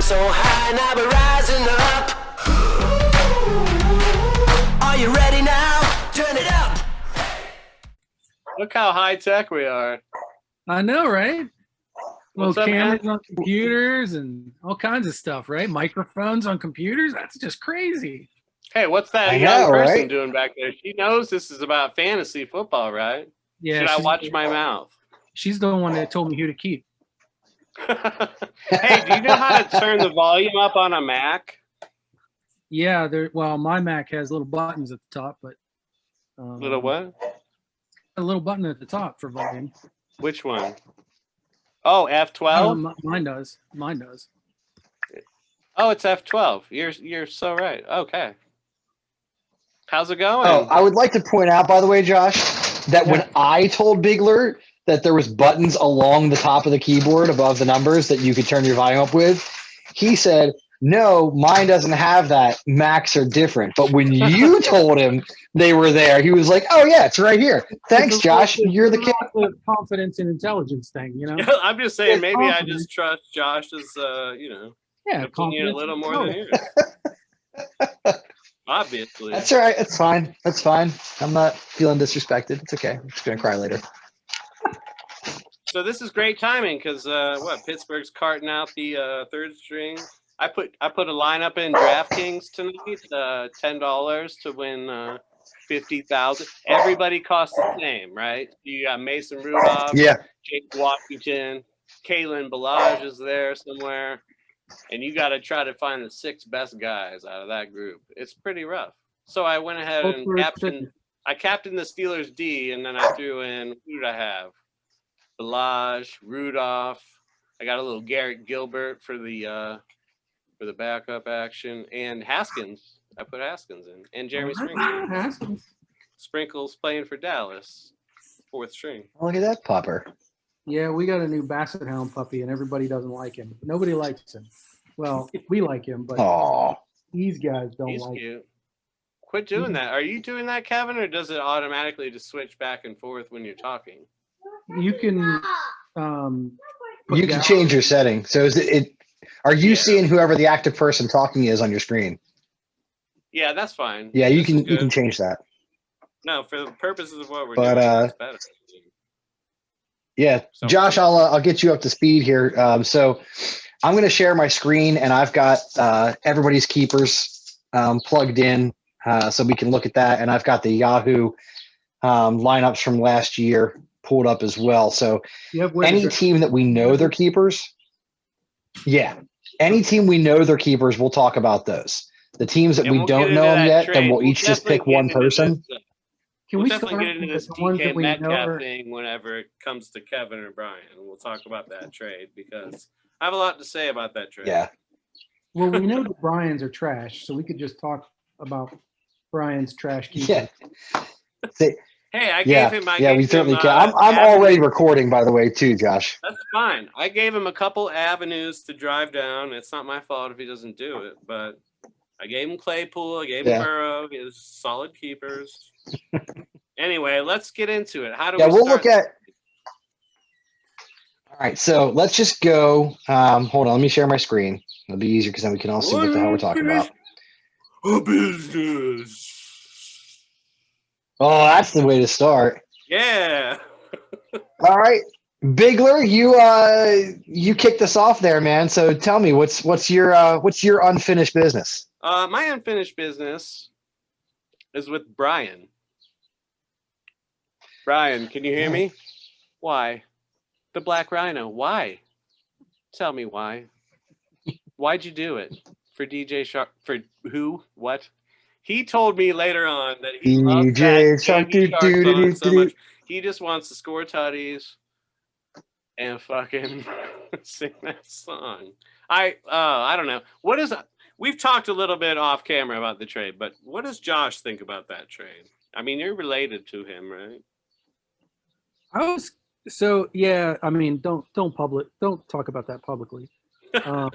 so high, now we're rising up. Are you ready now? Turn it up. Look how high tech we are. I know, right? What's Little up, cameras man? on computers and all kinds of stuff, right? Microphones on computers. That's just crazy. Hey, what's that I young know, person right? doing back there? She knows this is about fantasy football, right? Yeah, Should I watch my mouth? She's the one that told me who to keep. Hey, do you know how to turn the volume up on a Mac? Yeah, well, my Mac has little buttons at the top, but Little what? a little button at the top for volume. Which one? Oh, F12? Mine does. Mine does. Oh, it's F12. You're so right. Okay. How's it going? Oh, I would like to point out, by the way, Josh, that when I told Bigler that there was buttons along the top of the keyboard above the numbers that you could turn your volume up with, he said, no, mine doesn't have that. Macs are different. But when you told him they were there, he was like, oh, yeah, it's right here. Thanks, Josh. You're the king. The confidence and intelligence thing, you know? I'm just saying, maybe I confidence. just trust Josh's, Yeah, opinion a little more than yours. Obviously. That's all right. It's fine. That's fine. I'm not feeling disrespected. It's okay. I'm just going to cry later. So this is great timing because Pittsburgh's carting out the third string. I put a lineup in DraftKings tonight, $10 to win 50,000. Everybody costs the same, right? You got Mason Rudolph, Yeah. Jake Washington, Kalen Balaj is there somewhere, and you got to try to find the 6 best guys out of that group. It's pretty rough. So I went ahead and captained the Steelers D, and then I threw in, who did I have? Balaj, Rudolph. I got a little Garrett Gilbert for the backup action, and Haskins. I put Haskins in, and Jeremy Sprinkles. Haskins. Sprinkles playing for Dallas, 4th string. Look at that pupper. Yeah, we got a new Basset Hound puppy, and everybody doesn't like him. Nobody likes him. Well, we like him, but these guys don't He's like cute. him. Quit doing that. Are you doing that, Kevin, or does it automatically just switch back and forth when you're talking? You can You can change your setting. So is it are you seeing whoever the active person talking is on your screen? Yeah, that's fine. Yeah, you can change that. No, for the purposes of what we're doing, it's better. Yeah, So, Josh, I'll get you up to speed here. So I'm going to share my screen, and I've got everybody's keepers plugged in, so we can look at that. And I've got the Yahoo lineups from last year pulled up as well. So any team that we know their keepers, any team we know their keepers, we'll talk about those. The teams that we don't know them yet, then we'll each just pick one person. Can We'll we definitely start get into with this the ones DK that we know Metcalf are- thing whenever it comes to Kevin or Brian. We'll talk about that trade because I have a lot to say about that trade. Yeah. Well, we know the Bryans are trash, so we could just talk about Brian's trash keeper. Yeah. Hey, I gave him. We certainly can. I'm already recording, by the way, too, Josh. That's fine. I gave him a couple avenues to drive down. It's not my fault if he doesn't do it, but I gave him Claypool. I gave him Burrow. He has solid keepers. Anyway, let's get into it. How do we we'll start? look at. All right, so let's just go. Hold on, let me share my screen. It'll be easier because then we can all see what the hell we're talking about. A business. Oh, that's the way to start. Yeah. All right, Bigler, you kicked us off there, man. So tell me, what's your unfinished business? My unfinished business is with Brian. Brian, can you hear me? Why? The Black Rhino. Why? Tell me why. Why'd you do it? For DJ Shark? For who? What? He told me later on that he loves that Shark, Baby Shark song so much. He just wants to score tutties and fucking sing that song. I don't know. What is we've talked a little bit off camera about the trade, but what does Josh think about that trade? I mean, you're related to him, right? I mean, don't talk about that publicly. I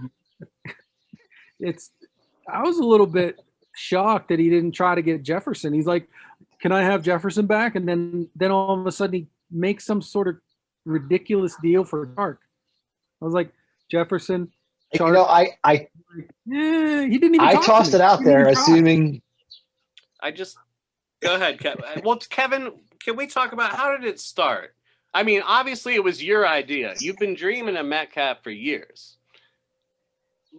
was a little bit shocked that he didn't try to get Jefferson. He's like, can I have Jefferson back? And then all of a sudden he makes some sort of ridiculous deal for Dark. I was like, Jefferson, You know, I he didn't even. I talk to tossed me. it out He didn't there, even try. assuming. Go ahead, Kevin. Well, Kevin, can we talk about how did it start? I mean, obviously it was your idea. You've been dreaming of Metcalf for years.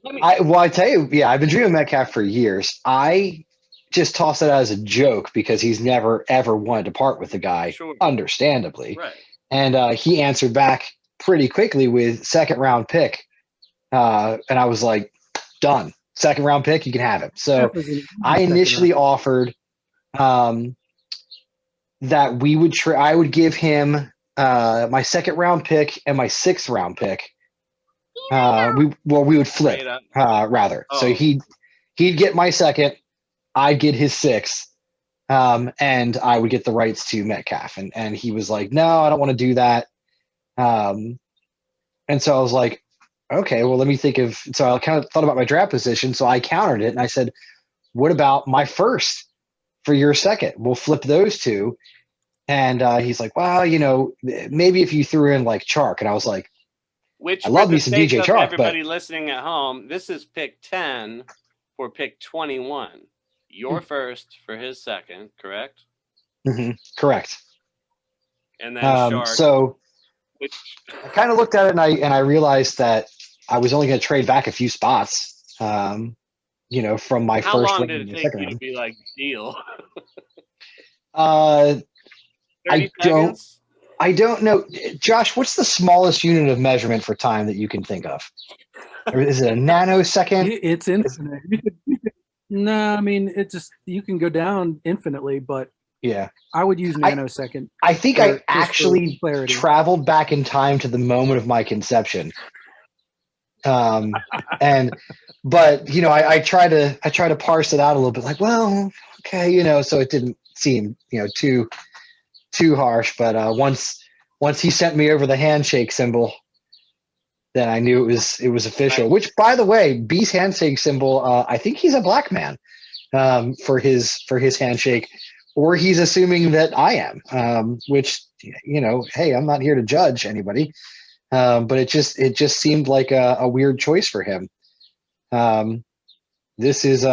I tell you, yeah, I've been dreaming Metcalf for years. I just tossed it out as a joke because he's never ever wanted to part with the guy, Sure. understandably. Right. And he answered back pretty quickly with second round pick, and I was like, done. Second round pick, you can have him. So I initially offered that we would I would give him my second round pick and my sixth round pick. We would flip rather. Oh. So he'd get my second, I'd get his sixth, and I would get the rights to Metcalf. And he was like, no, I don't want to do that. And so I was like, okay, well, let me think of. So I kind of thought about my draft position. So I countered it and I said, what about my first for your second? We'll flip those two. And he's like, well, you know, maybe if you threw in like Chark. And I was like, which I love for me the some sake DJ of Chark, everybody listening at home, this is pick 10 for pick 21. Your first for his second, correct? Mm-hmm, correct. And then Shark. So I kind of looked at it and I realized that I was only going to trade back a few spots, you know, from my How first long round did and it the take second you to round. be like, deal? 30 I seconds? I don't know. Josh, what's the smallest unit of measurement for time that you can think of? Or is it a nanosecond? It's infinite. No, I mean, it just, you can go down infinitely, but Yeah. I would use nanosecond. I think I actually traveled back in time to the moment of my conception. But you know, I try to parse it out a little bit, like, well, okay, you know, so it didn't seem, you know, too harsh. But once he sent me over the handshake symbol, then I knew it was official. Which, by the way, B's handshake symbol, I think he's a black man for his handshake, or he's assuming that I am. Which, you know, hey, I'm not here to judge anybody, but it just seemed like a weird choice for him. This is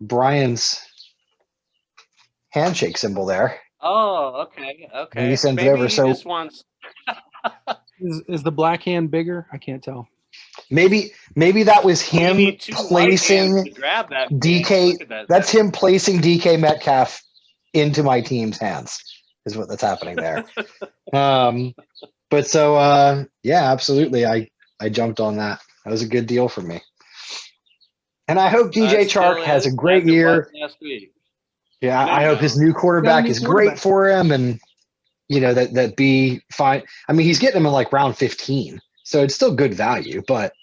Brian's handshake symbol there. Oh, okay. And he sends Maybe it over. He so just wants. Is the black hand bigger? I can't tell. Maybe that was him placing to grab that DK. That's him placing DK Metcalf into my team's hands. Is what that's happening there. But so yeah, absolutely. I jumped on that. That was a good deal for me. And I hope DJ Chark has a great year. Last week. Yeah, I hope his new quarterback is great for him, and you know that be fine. I mean, he's getting him in like round 15, so it's still good value, but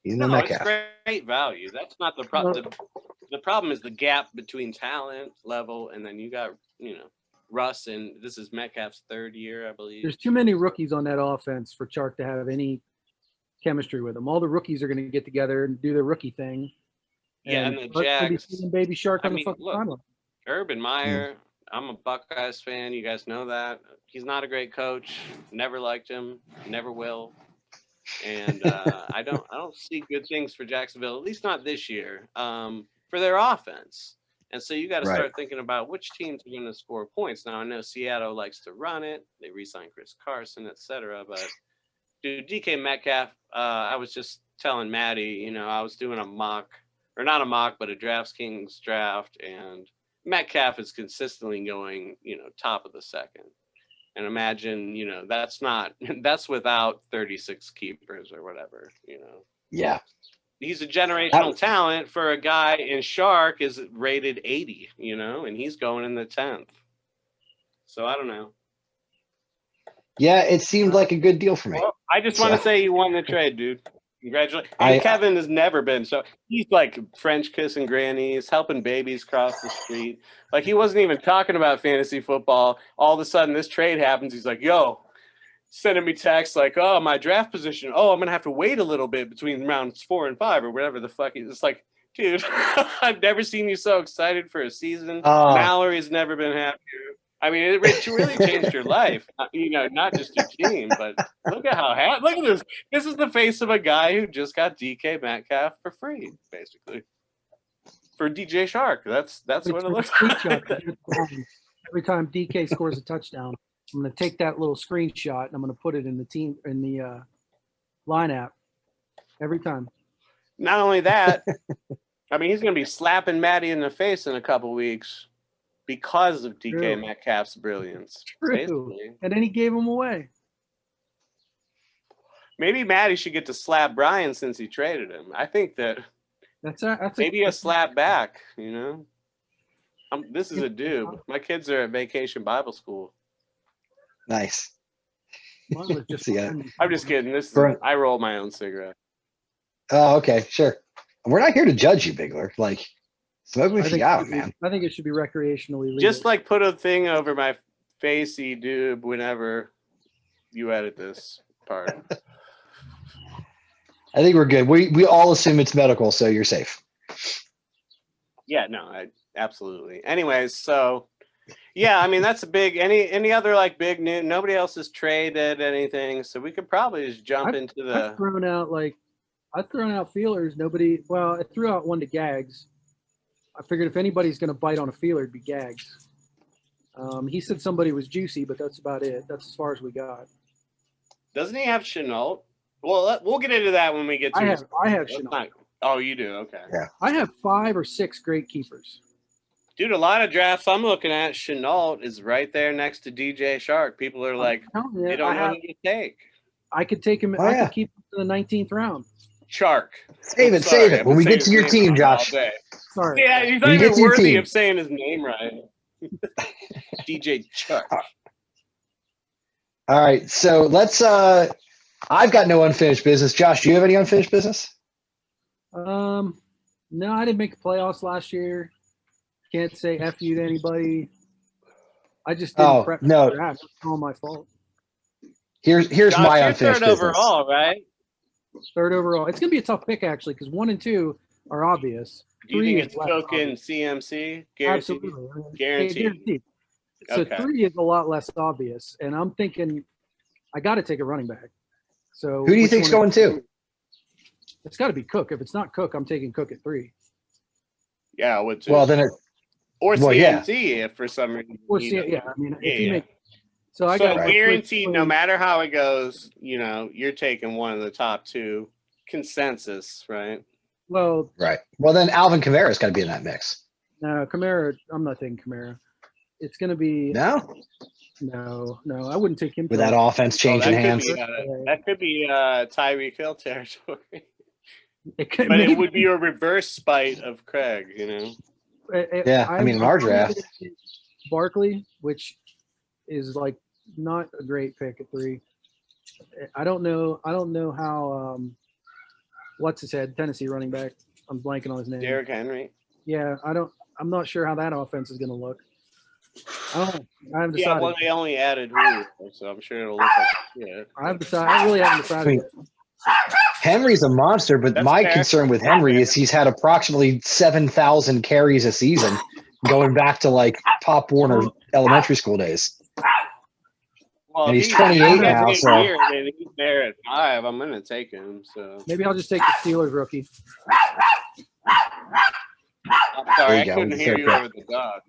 he's no Metcalf. It's great value. That's not the problem. The problem is the gap between talent level, and then you got, you know, Russ, and this is Metcalf's third year, I believe. There's too many rookies on that offense for Chark to have any chemistry with them. All the rookies are going to get together and do their rookie thing. Yeah, and the Jags. Baby Shark on the fucking look, Urban Meyer. I'm a Buckeyes fan. You guys know that. He's not a great coach. Never liked him. Never will. And I don't see good things for Jacksonville, at least not this year, for their offense. And so you got to start thinking about which teams are going to score points. Now, I know Seattle likes to run it. They re-signed Chris Carson, etc. But dude, DK Metcalf, I was just telling Maddie, you know, I was doing a mock, or not a mock, but a DraftKings draft, and Metcalf is consistently going, you know, top of the second. And imagine, you know, that's without 36 keepers or whatever, you know. Yeah. He's a generational talent for a guy, and Shark is rated 80, you know, and he's going in the 10th. So I don't know. Yeah, it seemed like a good deal for me. Well, I just want to say you won the trade, dude. Congratulations. And Kevin has never been. So he's like French kissing grannies, helping babies cross the street. Like, he wasn't even talking about fantasy football. All of a sudden, this trade happens. He's like, yo, sending me texts like, oh, my draft position. Oh, I'm going to have to wait a little bit between rounds 4 and 5 or whatever the fuck. It's like, dude, I've never seen you so excited for a season. Mallory's never been happier. I mean, it really changed your life. You know, not just your team, but look at how look at this. This is the face of a guy who just got DK Metcalf for free, basically. For DJ Shark. That's what it looks like. Every time DK scores a touchdown, I'm going to take that little screenshot and I'm going to put it in the line app every time. Not only that, I mean, he's going to be slapping Maddie in the face in a couple weeks because of DK True. Metcalf's brilliance. True. Basically. And then he gave him away. Maybe Maddie should get to slap Brian since he traded him. I think that That's maybe a slap back, you know? This is a dude. My kids are at Vacation Bible School. Nice. Mine was just I'm just kidding. I roll my own cigarette. Oh, okay, sure. We're not here to judge you, Bigler. Like, smoke me if you got it, man. I think it should be recreationally legal. Just like put a thing over my facey, dude, whenever you edit this part. I think we're good. We all assume it's medical, so you're safe. Yeah, no, absolutely. Anyways, so yeah, I mean that's a big. Any other like big news? Nobody else has traded anything, so we could probably just jump into the. I've thrown out feelers. Nobody. Well, I threw out one to Gags. I figured if anybody's going to bite on a feeler, it'd be Gags. He said somebody was juicy, but that's about it. That's as far as we got. Doesn't he have Chenault? Well, we'll get into that when we get to. I have Chenault. Oh, you do? Okay. Yeah. I have 5 or 6 great keepers. Dude, a lot of drafts I'm looking at, Chenault is right there next to DJ Shark. People are like, they don't know who to take. I could take him. I could keep him to the 19th round. Shark. Save it. When we get to your team, Josh. Sorry. Yeah, he's not even worthy of saying his name right. DJ Shark. All right, so let's. I've got no unfinished business. Josh, do you have any unfinished business? No, I didn't make the playoffs last year. Can't say F you to anybody. I just didn't prep for the draft. It's all my fault. Here's Josh, my you're unfinished third business. overall, right? Third overall. It's going to be a tough pick, actually, because 1 and 2 are obvious. Do you think it's Cook and CMC? Guaranteed? Absolutely. Guaranteed. So Okay. 3 is a lot less obvious, and I'm thinking I got to take a running back. So Who do you think's going 2? It's got to be Cook. If it's not Cook, I'm taking Cook at 3. Yeah, I would too. Well, then CMC if for some reason. So I got guaranteed no matter how it goes, you know, you're taking one of the top 2 consensus, right? Well, right. Well, then Alvin Kamara's got to be in that mix. No, Kamara. I'm not taking Kamara. It's going to be No. I wouldn't take him. With that offense changing hands. That could be Tyreek Hill territory. It would be a reverse spite of Craig, you know. I mean, in our draft, Barkley, which is like not a great pick at 3. I don't know how. What's his head? Tennessee running back. I'm blanking on his name. Derrick Henry. Yeah, I'm not sure how that offense is going to look. I haven't decided. Yeah, well, they only added Julio, so I'm sure it'll look like shit. I really haven't decided. yet. Henry's a monster, but my concern with Henry is he's had approximately 7,000 carries a season, going back to like Pop Warner elementary school days. Well, and he's 28 now, so he's there at 5. I'm gonna take him. So maybe I'll just take the Steelers rookie. I'm sorry, I couldn't hear you over the dog.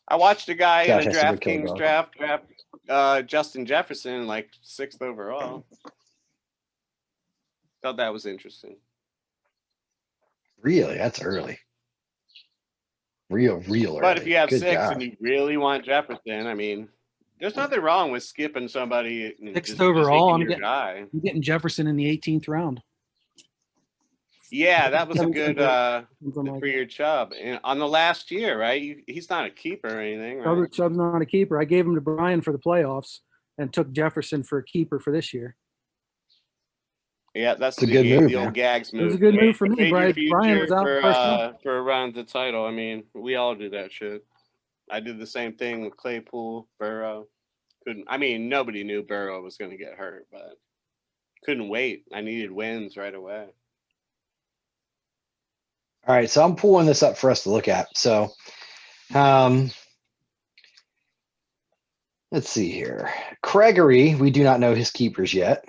I watched a guy in a DraftKings draft Justin Jefferson, like 6th overall. Thought that was interesting. Really, that's early. Real early. But if you have Good 6 job. and you really want Jefferson, I mean, there's nothing wrong with skipping somebody. 6th overall, I'm guy. getting Jefferson in the 18th round. Yeah, that was a good for your Chubb. And on the last year, right? He's not a keeper or anything, right? Chubb's not a keeper. I gave him to Brian for the playoffs and took Jefferson for a keeper for this year. Yeah, that's a good move. The old Gags move. It was a good move for me. Brian was out for a run at the title. I mean, we all do that shit. I did the same thing with Claypool, Burrow. Nobody knew Burrow was going to get hurt, but couldn't wait. I needed wins right away. All right, so I'm pulling this up for us to look at. So, let's see here. Gregory, we do not know his keepers yet.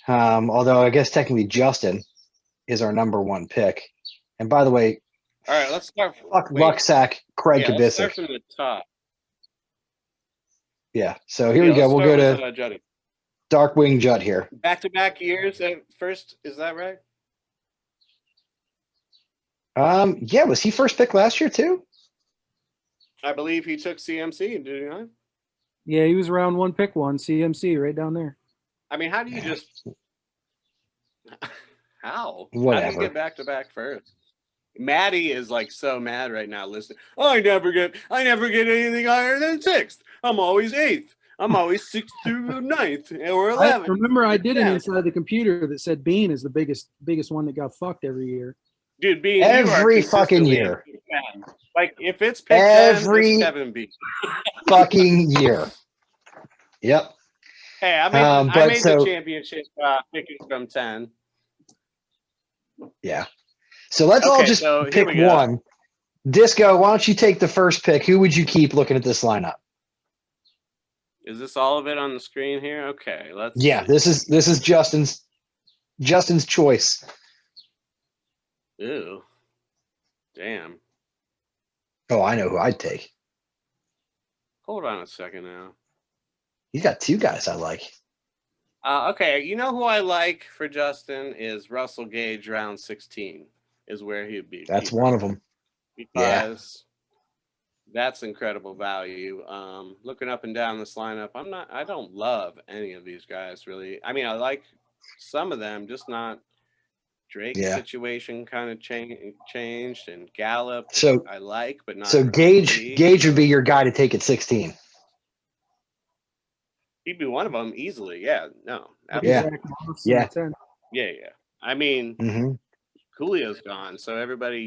Although I guess technically Justin is our number one pick. And by the way, All right, let's start. fuck Wait, Luxac, Craig yeah, let's start Kubisic. from the top. Yeah, so here Yeah, we go. let's We'll start go to with Juddy. Darkwing Judd here. Back-to-back years at first, is that right? Yeah, was he first pick last year too? I believe he took CMC, did he not? Yeah, he was round one, pick one, CMC right down there. I mean, how do you just how? How do Whatever. you get back-to-back first? Maddie is like so mad right now. Listen, I never get anything higher than sixth. I'm always eighth. I'm always sixth through ninth or 11th. Remember, I did it inside the computer that said Bean is the biggest one that got fucked every year. Dude, Bean, Every fucking year. Like if it's pick 10, Every it's Kevin B. fucking year. Yep. Hey, I made so- the championship picking from 10. Yeah. So let's all Okay, just so here pick we go. one. Disco, why don't you take the first pick? Who would you keep looking at this lineup? Is this all of it on the screen here? Okay, let's Yeah, this is Justin's choice. Ew. Damn. Oh, I know who I'd take. Hold on a second now. He's got two guys I like. Okay, you know who I like for Justin is Russell Gage, round 16 is where he'd be. That's one of them. Because that's incredible value. Looking up and down this lineup, I don't love any of these guys really. I mean, I like some of them, just not Drake's situation kind of changed, and Gallup So I like, but not. So Gage would be your guy to take at 16. He'd be one of them easily. Yeah, no, Yeah. absolutely. Yeah. Yeah. I mean, Mm-hmm. Julio's gone, so everybody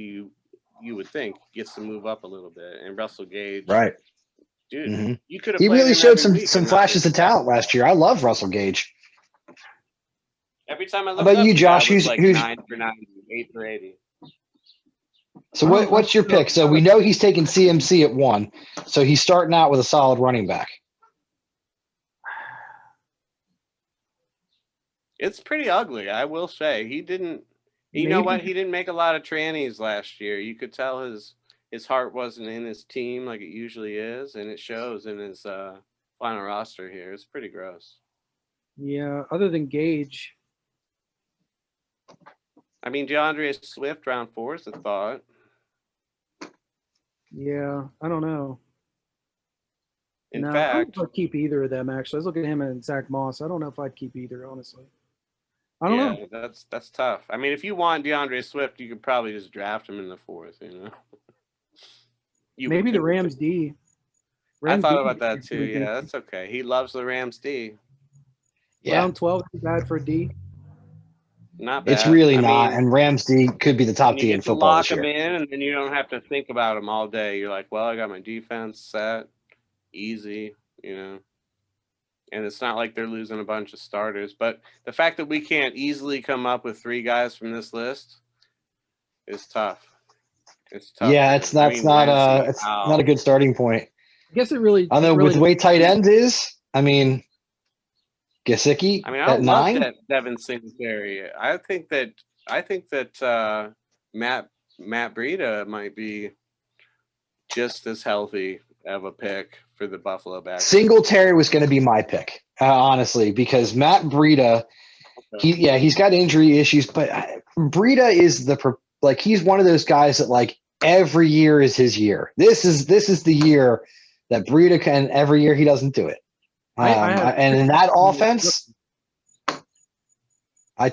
you would think gets to move up a little bit, and Russell Gage, Right. dude, Mm-hmm. you could have. He played really him showed every week some and not flashes been of talent last year. I love Russell Gage. Every time I look How about up, you, the Josh? guy was Who's- like who's- 9 for 90, 8 for 80. So what's your pick? So we know he's taking CMC at 1. So he's starting out with a solid running back. It's pretty ugly, I will say. He didn't. You know what? He didn't make a lot of trannies last year. You could tell his heart wasn't in his team like it usually is, and it shows in his final roster here. It's pretty gross. Yeah, other than Gage. I mean, DeAndre Swift round 4 is a thought. Yeah, I don't know. In I don't fact, know if I'd keep either of them. Actually, I was looking at him and Zach Moss. I don't know if I'd keep either, honestly. I don't know. That's tough. I mean, if you want DeAndre Swift, you could probably just draft him in the 4th. Maybe the Rams D. I thought about that too. Yeah, that's okay. He loves the Rams D. Yeah. Round 12 is bad for a D. Not bad. It's really I not. mean, And Ramsey could be the top you D in get to football lock this them year. in, and then you don't have to think about them all day. You're like, well, I got my defense set, easy, and it's not like they're losing a bunch of starters. But the fact that we can't easily come up with 3 guys from this list is tough. It's tough. Yeah, man. it's not a good starting point. I guess it really. I know with the way tight end is. I mean, Gesicki I mean, at I love 9. that Devin Singletary. I think that Matt Breida might be just as healthy of a pick for the Buffalo back. Singletary was going to be my pick, honestly, because Matt Breida, he's got injury issues, but Breida is he's one of those guys that like every year is his year. This is the year that Breida can. Every year he doesn't do it. And in that offense, I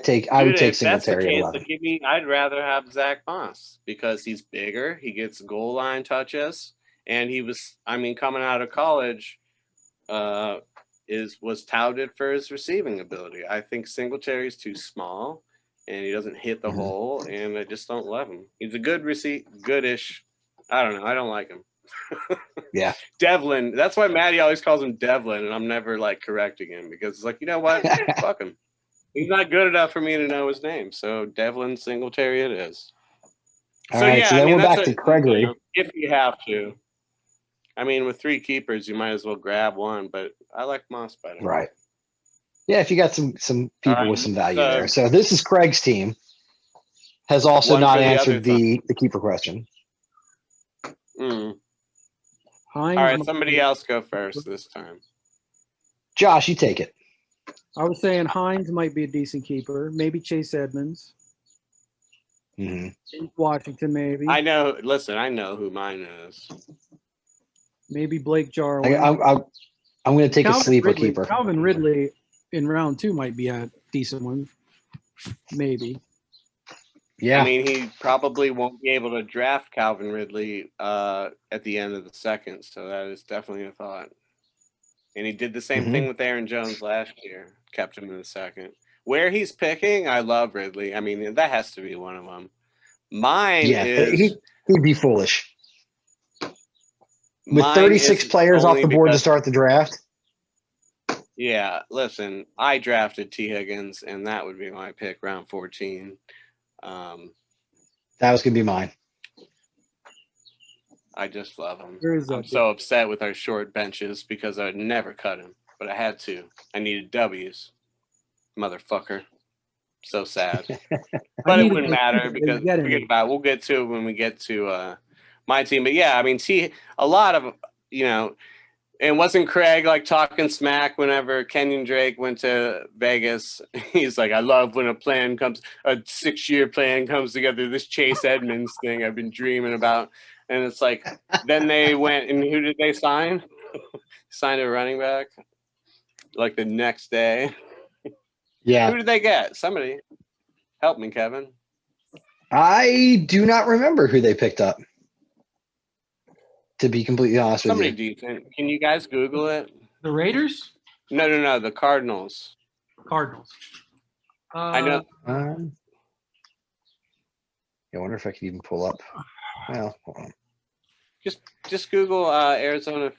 would take Singletary at 11. I'd rather have Zach Moss because he's bigger. He gets goal line touches, and coming out of college, was touted for his receiving ability. I think Singletary's too small, and he doesn't hit the hole, and I just don't love him. He's a goodish. I don't know. I don't like him. Yeah. Devlin. That's why Maddie always calls him Devlin, and I'm never correcting him because it's like, you know what? Fuck him. He's not good enough for me to know his name. So Devlin Singletary it is. All right, so then we're back to Gregory. If you have to. I mean, with 3 keepers, you might as well grab one, but I like Moss better. Right. Yeah, if you got some people right, with some value there. So this is Craig's team. Has also one not for the answered other the keeper question. Mm. Hines All right, might somebody be- else go first this time. Josh, you take it. I was saying Hines might be a decent keeper. Maybe Chase Edmonds. hmm Washington, maybe. I know. Listen, I know who mine is. Maybe Blake Jarwin. I'm going to take a sleeper Ridley. keeper. Calvin Ridley in round 2 might be a decent one. Maybe. Yeah. I mean, he probably won't be able to draft Calvin Ridley at the end of the second, so that is definitely a thought. And he did the same thing with Aaron Jones last year, kept him in the second. Where he's picking, I love Ridley. I mean, that has to be one of them. Mine is he'd be foolish. With 36 players off the board to start the draft. Yeah, listen, I drafted T. Higgins, and that would be my pick, round 14. That was going to be mine. I just love him. I'm so upset with our short benches because I'd never cut him, but I had to. I needed W's. Motherfucker. So sad. But it wouldn't matter because forget about it. We'll get to it when we get to my team. But yeah, I mean, a lot of, and wasn't Craig like talking smack whenever Kenyon Drake went to Vegas? He's like, I love when a 6-year plan comes together. This Chase Edmonds thing I've been dreaming about. And it's like, then they went, and who did they sign? Signed a running back like the next day. Yeah. Who did they get? Somebody. Help me, Kevin. I do not remember who they picked up. To be completely honest with you. Somebody decent. Can you guys Google it? The Raiders? No. The Cardinals. Cardinals. I know. I wonder if I could even pull up. Well, hold on. Just Google Arizona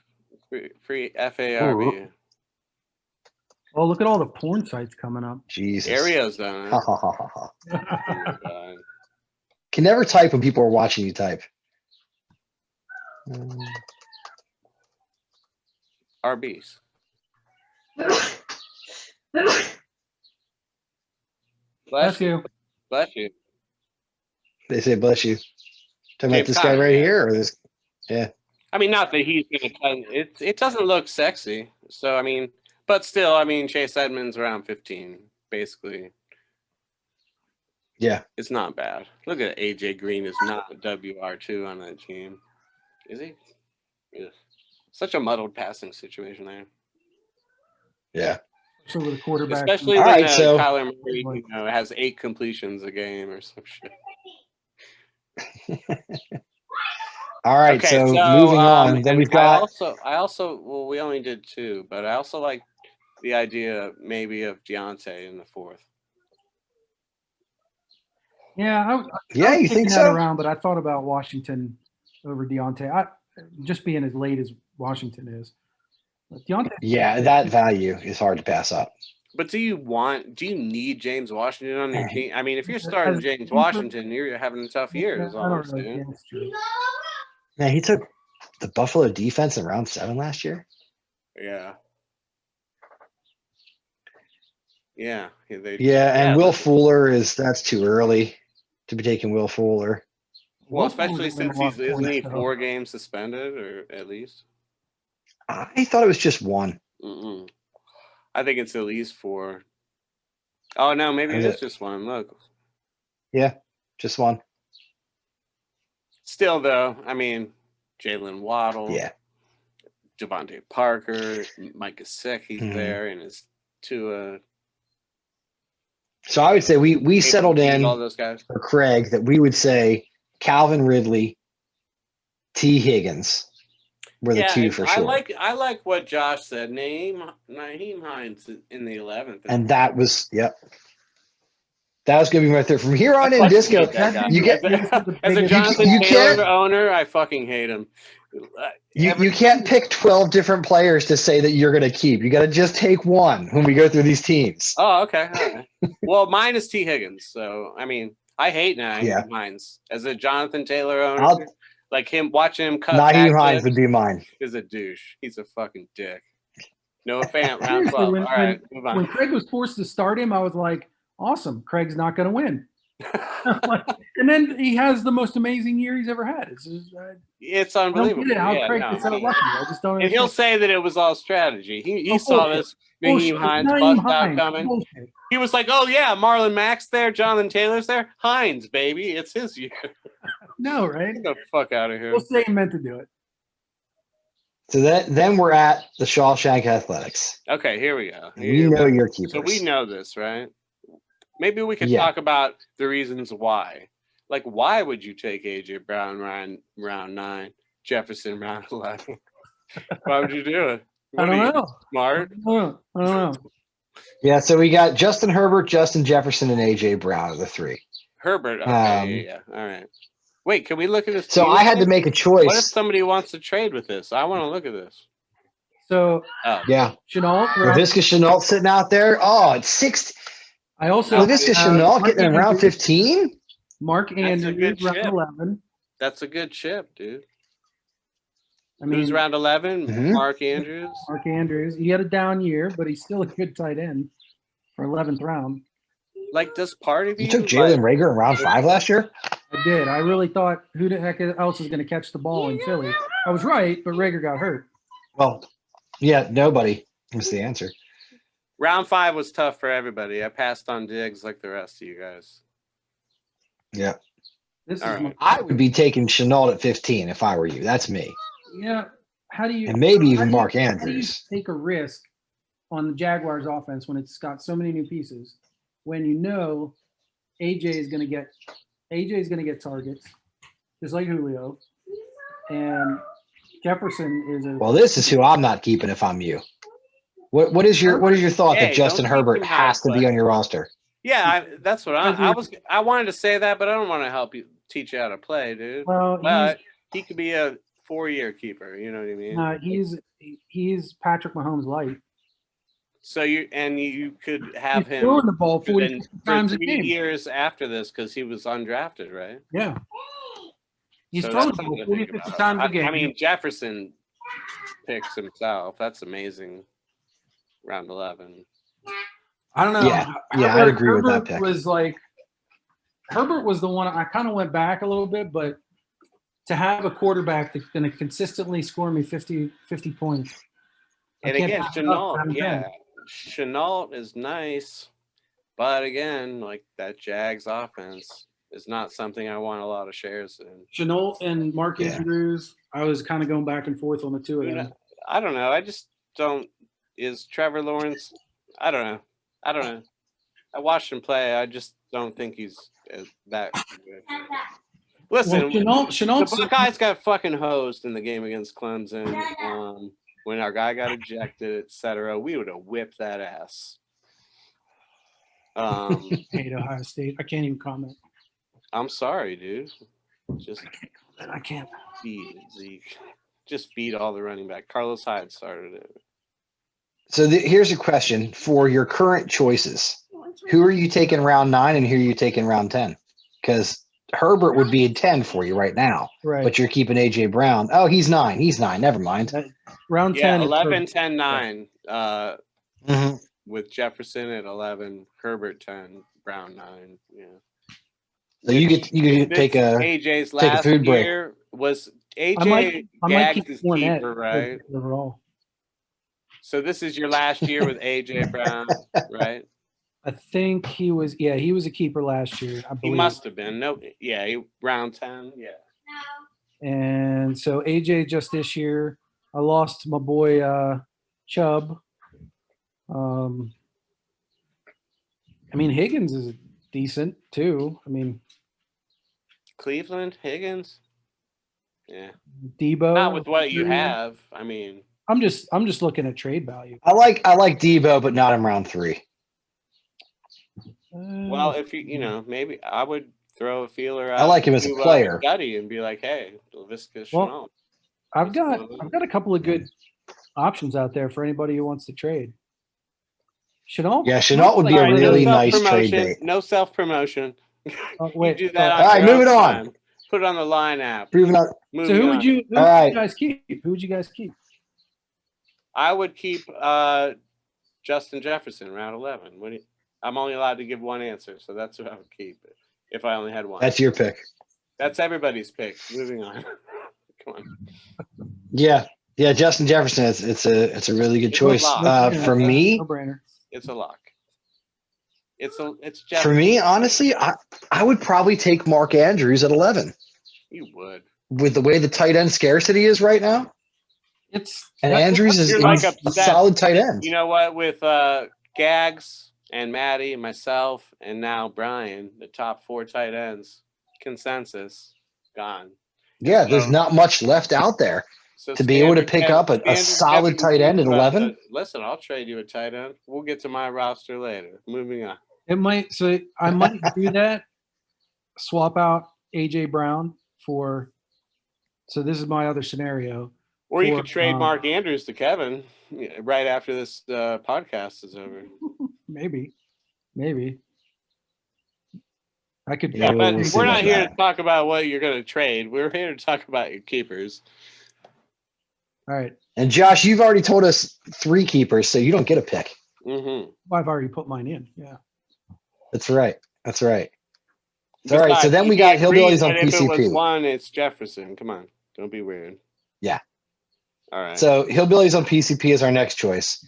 free FARB. Oh, look at all the porn sites coming up. Jesus. Arizona. Oh can never type when people are watching you type. RBs. Bless you. Bless you. They say bless you. Talking about James this Conner, guy right here or this? Yeah. I mean, not that he's going to cut it. It doesn't look sexy. So, I mean, but still, I mean, Chase Edmonds around 15, basically. Yeah. It's not bad. Look at AJ Green is not WR2 on that team. Is he? Yeah. Such a muddled passing situation there. Yeah. So with a quarterback. Especially when Kyler Murray has 8 completions a game or some shit. All right, okay, so moving on. Then we've got. I also, well, we only did 2, but I also like the idea maybe of Deontay in the 4th. Yeah, I you think so? Around, but I thought about Washington over Deontay. Just being as late as Washington is. Deontay. Yeah, that value is hard to pass up. But do you need James Washington on your team? I mean, if you're starting James Washington, you're having a tough year. Is all I'm saying. Man, he took the Buffalo defense in round 7 last year. Yeah. Yeah. And Will Fuller that's too early to be taking Will Fuller. Well, especially since isn't he 4 games suspended, or at least? I thought it was just 1. Mm-mm. I think it's at least 4. Oh no, maybe it's just 1. Look. Yeah, just 1. Still, though, I mean, Jalen Waddle, Devontae Parker, Mike Gesicki's there, and his Tua. So I would say we settled in all those guys. For Craig that we would say Calvin Ridley, T. Higgins were the 2 for sure. I like what Josh said. Naheem Hines in the 11th, and that was That was going to be my third. From here on in, Disco, you get as a Jonathan Taylor owner, I fucking hate him. You can't pick 12 different players to say that you're going to keep. You got to just take one when we go through these teams. Oh, okay. All right. Well, mine is T. Higgins. So, I mean, I hate Naheem Hines as a Jonathan Taylor owner. I'll- Like him watching him cut Naheem back Hines clips would be mine. is a douche. He's a fucking dick. Noah Fant, round Seriously, 12. when, All right, move when on. Craig was forced to start him, I was like, awesome. Craig's not going to win. And then he has the most amazing year he's ever had. It's just, It's I don't unbelievable. get it how Yeah, Craig no, gets so lucky. I just don't and he'll understand. say that it was all strategy. He Oh, saw bullshit. this Bullshit. Naheem Hines Naeem bust out Hines. coming. Bullshit. He was like, "Oh yeah, Marlon Mack's there, Jonathan Taylor's there, Hines, baby, it's his year." No, right? Get the fuck out of here. We'll say he meant to do it. So then we're at the Shawshank Athletics. Okay, here we go. We know your keepers. So we know this, right? Maybe we could Yeah. talk about the reasons why. Like, why would you take AJ Brown round 9, Jefferson round 11? Why would you do it? I What are don't you, know. smart? I don't know. Yeah, so we got Justin Herbert, Justin Jefferson, and AJ Brown are the three. Herbert. Okay, yeah. All right. Wait, can we look at this? So team I had to list? make a What if choice. somebody wants to trade with this? I want to look at this. So Oh, Yeah, Chenault, LaVisca Chenault sitting out there. Oh, it's 6. I also LaVisca Chenault getting in round 15. Mark a Andrews, good round chip. 11. that's a good chip, dude. I mean, Who's round 11? Mhm. Mark Andrews. Mark Andrews. He had a down year, but he's still a good tight end for 11th round. Like, does part of You you took Jalen like, Rager in round 5 last year? I did. I really thought who the heck else is going to catch the ball in Philly? I was right, but Rager got hurt. Well, yeah, nobody was the answer. round 5 was tough for everybody. I passed on Diggs like the rest of you guys. Yeah. This All is right. I would be taking Chenault at 15 if I were you. That's me. yeah. How do you And maybe even how do you- Mark how do you Andrews. take a risk on the Jaguars offense when it's got so many new pieces? When you know AJ is going to get targets, just like Julio, and Jefferson is a Well, this is who I'm not keeping if I'm you. What is your thought Hey, that Justin don't keep Herbert him has to high, be on your roster? Yeah, that's what I wanted to say that, but I don't want to help you teach you how to play, dude. well. But he could be a 4-year keeper. You know what I mean? He's Patrick Mahomes light. So you could have He's him throwing the ball for 40 the- 50 for times a 3 game. years after this because he was undrafted, right? Yeah. He's So throwing that's the ball something to 40 think 50 about. times a game. I mean, Jefferson picks himself. That's amazing. Round 11. I don't know. Yeah, I'd agree with that Herbert pick. was like Herbert was the one I kind of went back a little bit, but to have a quarterback that's going to consistently score me 50 points. I And can't again, pass it up Chenault, round 10. yeah, Chenault is nice, but again, like that Jags offense is not something I want a lot of shares in. Chenault and Mark Yeah. Andrews, I was kind of going back and forth on the two of Who them. kno- I don't know. I just don't. Is Trevor Lawrence? I don't know. I watched him play. I just don't think he's that good. Listen, Well, the Chenault's Buckeyes got fucking hosed in the game against Clemson. When our guy got ejected, etc. We would have whipped that ass. I hate Ohio State. I can't even comment. I'm sorry, dude. Just I can't. feed Zeke. Just feed all the running back. Carlos Hyde started it. So here's a question for your current choices. Who are you taking round 9 and who are you taking round 10? Because Herbert would be in 10 for you right now, Right. but you're keeping AJ Brown. Oh, he's 9. Never mind. Round Yeah, 10. is 11, Herbert. 10, 9. Mhm. With Jefferson at 11, Herbert 10, Brown 9. Yeah. So you get take a AJ's take a last food break. year was I might AJ keep Gags' Fournette keeper, right? overall. So this is your last year with AJ Brown, right? I think he was. Yeah, he was a keeper last year. I He believe. must have been. No, yeah, round 10. Yeah. And so AJ just this year, I lost my boy Chubb. I mean Higgins is decent too. I mean Cleveland, Higgins. Yeah. Debo. Not with what you have. I mean, I'm just looking at trade value. I like Debo, but not in round 3. well, if maybe I would throw a feeler out. I like him as a to, player. Gutty and be like, hey, LaVisca Well, Chenault. I've got a couple of good options out there for anybody who wants to trade. Chenault. Yeah, Chenault would be a All right, really no nice trade self-promotion. bait. No self-promotion. Oh, wait. You do that oh, on All right, your own moving on. time. Put it on the line app. Proving out. so Moving who on. would you All right. guys keep? Who would you guys keep? I would keep Justin Jefferson, round 11. What do you, I'm only allowed to give one answer, so that's what I would keep if I only had one. That's your pick. That's everybody's pick. Moving on. Come on. Yeah. Yeah, Justin Jefferson. It's a really good It's a choice. lock. For me, No-brainer. It's a lock. It's for Jefferson. me, honestly, I would probably take Mark Andrews at 11 You would. with the way the tight end scarcity is right now. It's And Andrews is You're he's like a upset. solid tight end. You know what? With Gags and Maddie and myself and now Brian, the top 4 tight ends, consensus, gone. Yeah, there's So- not much left out there So to be able to standard pick Kevin- up a standard solid Kevin tight end at Booth about 11. Listen, I'll trade you a tight end. We'll get to my roster later. Moving on. It might. So I might do that. Swap out AJ Brown for. So this is my other scenario. Or you For, could trade Mark Andrews to Kevin right after this podcast is over. Maybe. I could. Yeah, But we'll see we're not about here that. to talk about what you're going to trade. We're here to talk about your keepers. All right. And Josh, you've already told us 3 keepers, so you don't get a pick. Mm-hmm. Well, I've already put mine in. Yeah. That's right. That's right. All right. So then we got Hillbillies on If it was PCP. one, it's Jefferson. Come on. Don't be weird. Yeah. All right. So Hillbillies on PCP is our next choice.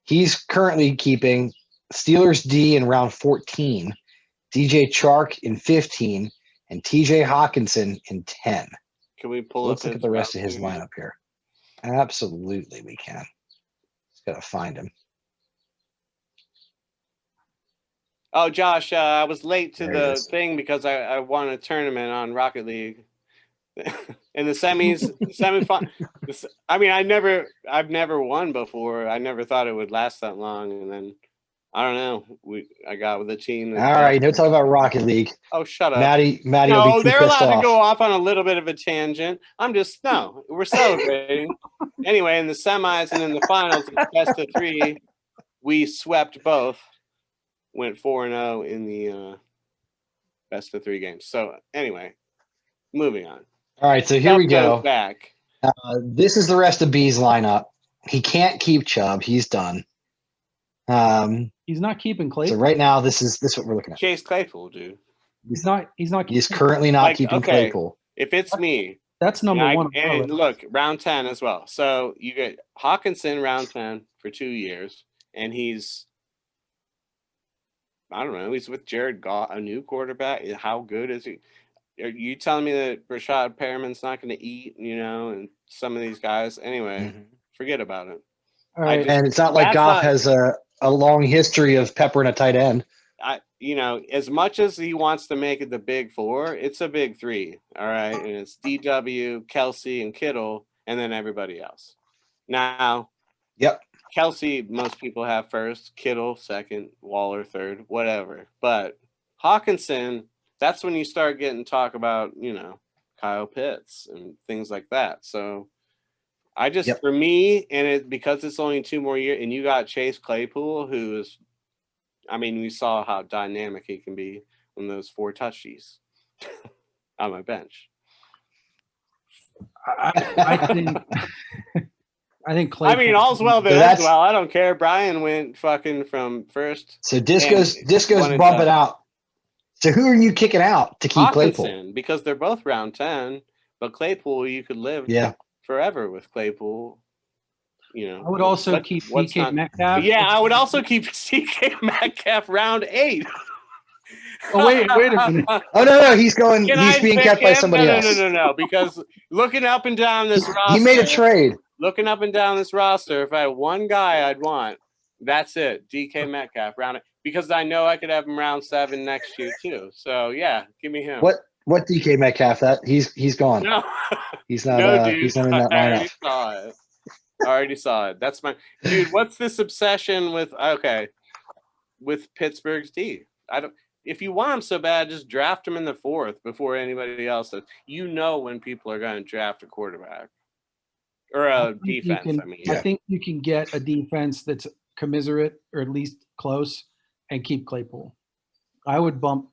He's currently keeping Steelers D in round 14, DJ Chark in 15, and TJ Hawkinson in 10. Can we pull Let's up look at the rest of his lineup here. Absolutely, we can. Just gotta find him. Oh, Josh, I was late to There he the is. thing because I won a tournament on Rocket League. In the semifinal. I mean, I've never won before. I never thought it would last that long, and then I don't know. I got with a team. All right, no talk about Rocket League. Oh, shut up. Maddie will No, be too they're pissed allowed to off. go off on a little bit of a tangent. We're celebrating. Anyway, in the semis and in the finals, it's best of 3. We swept both. Went 4-0 in the best of 3 games. So anyway, moving on. All right, so here we go. Back. This is the rest of B's lineup. He can't keep Chubb. He's done. He's not keeping So Claypool. right now, this is what we're looking at. Chase Claypool, dude. He's not. He's currently not keeping okay, Claypool. If it's me, That's number one. And look, round 10 as well. So you get Hawkinson round 10 for 2 years, and he's, I don't know, he's with Jared Goff, a new quarterback. How good is he? Are you telling me that Rashad Perriman's not going to eat, and some of these guys? Anyway, forget about it. All right. And it's not like Goff has a long history of peppering a tight end. As much as he wants to make it the big 4, it's a big 3. All right. And it's DW, Kelsey, and Kittle, and then everybody else. Now, Yep. Kelsey, most people have first, Kittle second, Waller third, whatever. But Hawkinson, that's when you start getting talk about, Kyle Pitts and things like that. So I just, for me, and because it's only 2 more years, and you got Chase Claypool, who is, we saw how dynamic he can be on those 4 touchies on my bench. I think. I think Claypool. All's well that ends well. I don't care. Brian went fucking from first. So Disco's bumping out. So who are you kicking out to keep Hawkinson, Claypool? because they're both round 10, but Claypool, you could live forever with Claypool. I would also keep DK Metcalf. Yeah, I would also keep DK Metcalf round 8. Oh, wait a minute. Oh no, he's going. He's being kept by somebody else. No. Because looking up and down this roster, he made a trade. Looking up and down this roster, if I had one guy I'd want, that's it. DK Metcalf round 8. Because I know I could have him round 7 next year too. So yeah, give me him. What DK Metcalf? That he's gone. No, he's not. No, dude. He's not in that lineup. I already saw it. That's my dude. What's this obsession with Pittsburgh's D? If you want him so bad, just draft him in the 4th before anybody else does. When people are going to draft a quarterback or a defense. I think you can get a defense that's commiserate or at least close and keep Claypool. I would bump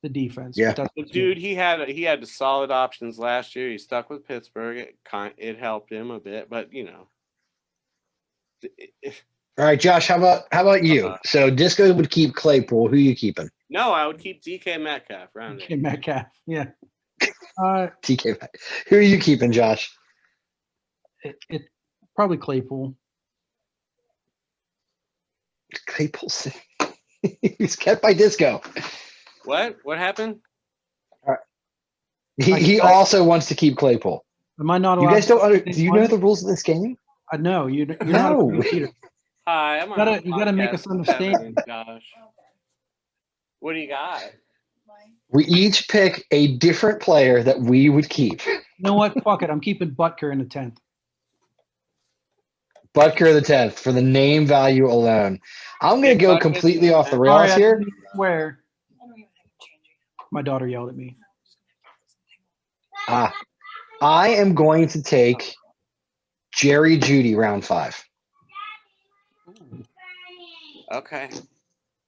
the defense. Yeah. But Well, dude, he had solid options last year. He stuck with Pittsburgh. It helped him a bit, but you know. All right, Josh. How about you? So Disco would keep Claypool. Who you keeping? No, I would keep DK Metcalf round DK 8. Metcalf. Yeah. TK. Who are you keeping, Josh? It probably Claypool. Claypool. He's kept by Disco. What? What happened? He also wants to keep Claypool. Am I not allowed? You guys don't to do you know the rules of this game? I know you're not a No. computer. Hi, I'm on You gotta make us understand. Josh. What do you got? We each pick a different player that we would keep. You know what? Fuck it. I'm keeping Butker in the 10th. Butker the 10th for the name value alone. I'm going to go completely off the rails Sorry, I here. didn't swear. My daughter yelled at me. I am going to take Jerry Jeudy round 5. Okay.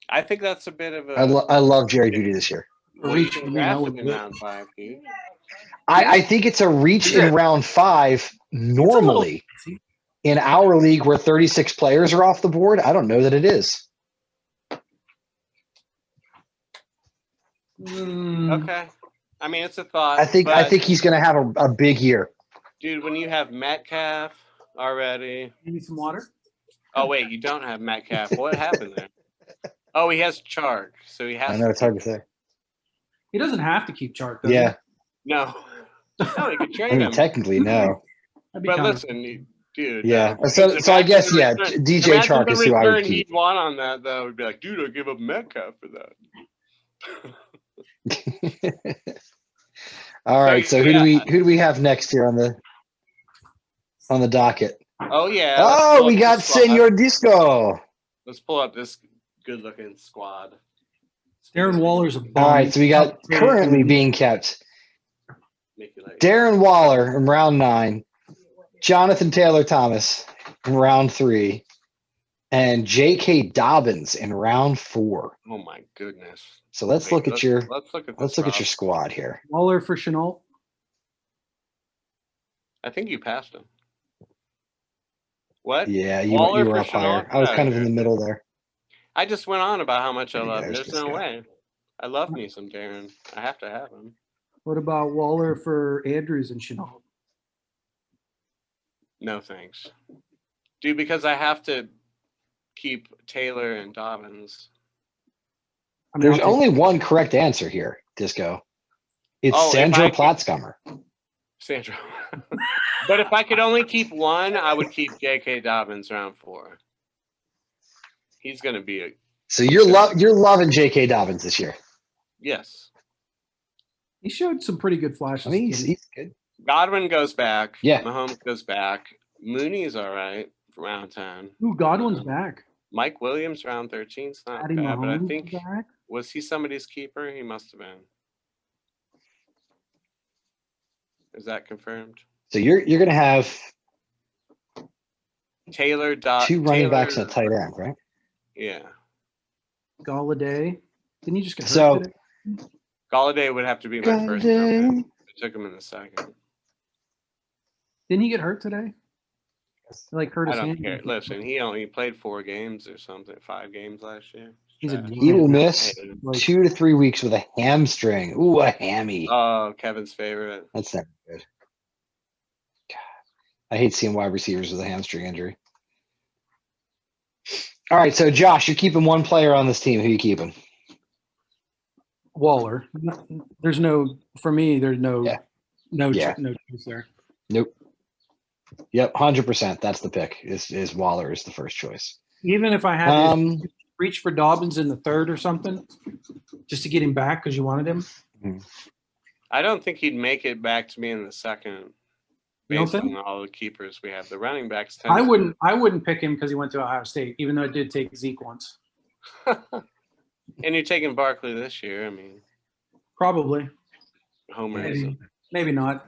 I think that's a bit of a. I love Jerry Jeudy this year. Reach for me, I draft would him in do it. round 5, dude. I think it's a reach in round 5 normally. In our league where 36 players are off the board, I don't know that it is. Okay. I mean, it's a thought. I think he's going to have a big year. Dude, when you have Metcalf already. You need some water? Oh, wait, you don't have Metcalf. What happened there? Oh, he has Chark, so he has. I know it's hard to say. He doesn't have to keep Chark, does Yeah. No. No, he could I trade mean, him. technically, no. That'd be But kinda- listen, dude. Yeah. So I guess, yeah, DJ imagine Chark the is who I would return keep. he'd want on that, though. Would be like, dude, I give up Metcalf for that. All right. So who do we have next here on the docket? Oh yeah. Oh, we got Senor Disco. Let's pull up this good-looking squad. Darren Waller's a bum. All right. So we got currently being kept Darren Waller in round 9, Jonathan Taylor Thomas in round 3, and J.K. Dobbins in round 4. Oh my goodness. So let's look at your your squad here. Waller for Chenault. I think you passed him. What? Yeah, you Waller were for up higher. Chenault? I was kind of in the middle there. I just went on about how much I love him. there's There's this no guy. way. I love me some Darren. I have to have him. What about Waller for Andrews and Chenault? No thanks. Dude, because I have to keep Taylor and Dobbins. I mean, There's I'll take- only one correct answer here, Disco. It's Oh, if Sandro I could- Platzgummer. Sandro. But if I could only keep one, I would keep J.K. Dobbins round 4. He's going to be a So you're loving J.K. Dobbins this year. yes. He showed some pretty good flashes. I mean, he's good. Godwin goes back. Yeah. Mahomes goes back. Mooney's all right for round 10. Ooh, Godwin's back. Mike Williams round 13 's not Patty bad, but I Mahomes think is back. was he somebody's keeper? He must have been. Is that confirmed? So you're going to have Taylor. 2 running backs and a tight end, right? Yeah. Galladay. Didn't he just get hurt So- today? Galladay would have to be my first round pick. I took him in the second. Didn't he get hurt today? Like hurt I his don't hand? care. Listen, he only played 4 games or something, 5 games last year. He's a Trash. He will Yeah. miss Like, 2 to 3 weeks with a hamstring. Ooh, a hammy. Oh, Kevin's favorite. That's never good. God, I hate seeing wide receivers with a hamstring injury. All right, so Josh, you're keeping one player on this team. Who you keeping? Waller. There's no for me. There's no Yeah. no Yeah. no choice there. Nope. Yep, 100%. That's the pick. Is Waller is the first choice. Even if I had to Um, reach for Dobbins in the 3rd or something, just to get him back because you wanted him. I don't think he'd make it back to me in the second. You don't Based think? on all the keepers we have, the running backs. I wouldn't pick him because he went to Ohio State, even though I did take Zeke once. And you're taking Barkley this year. I mean, Probably. Homer. Maybe not.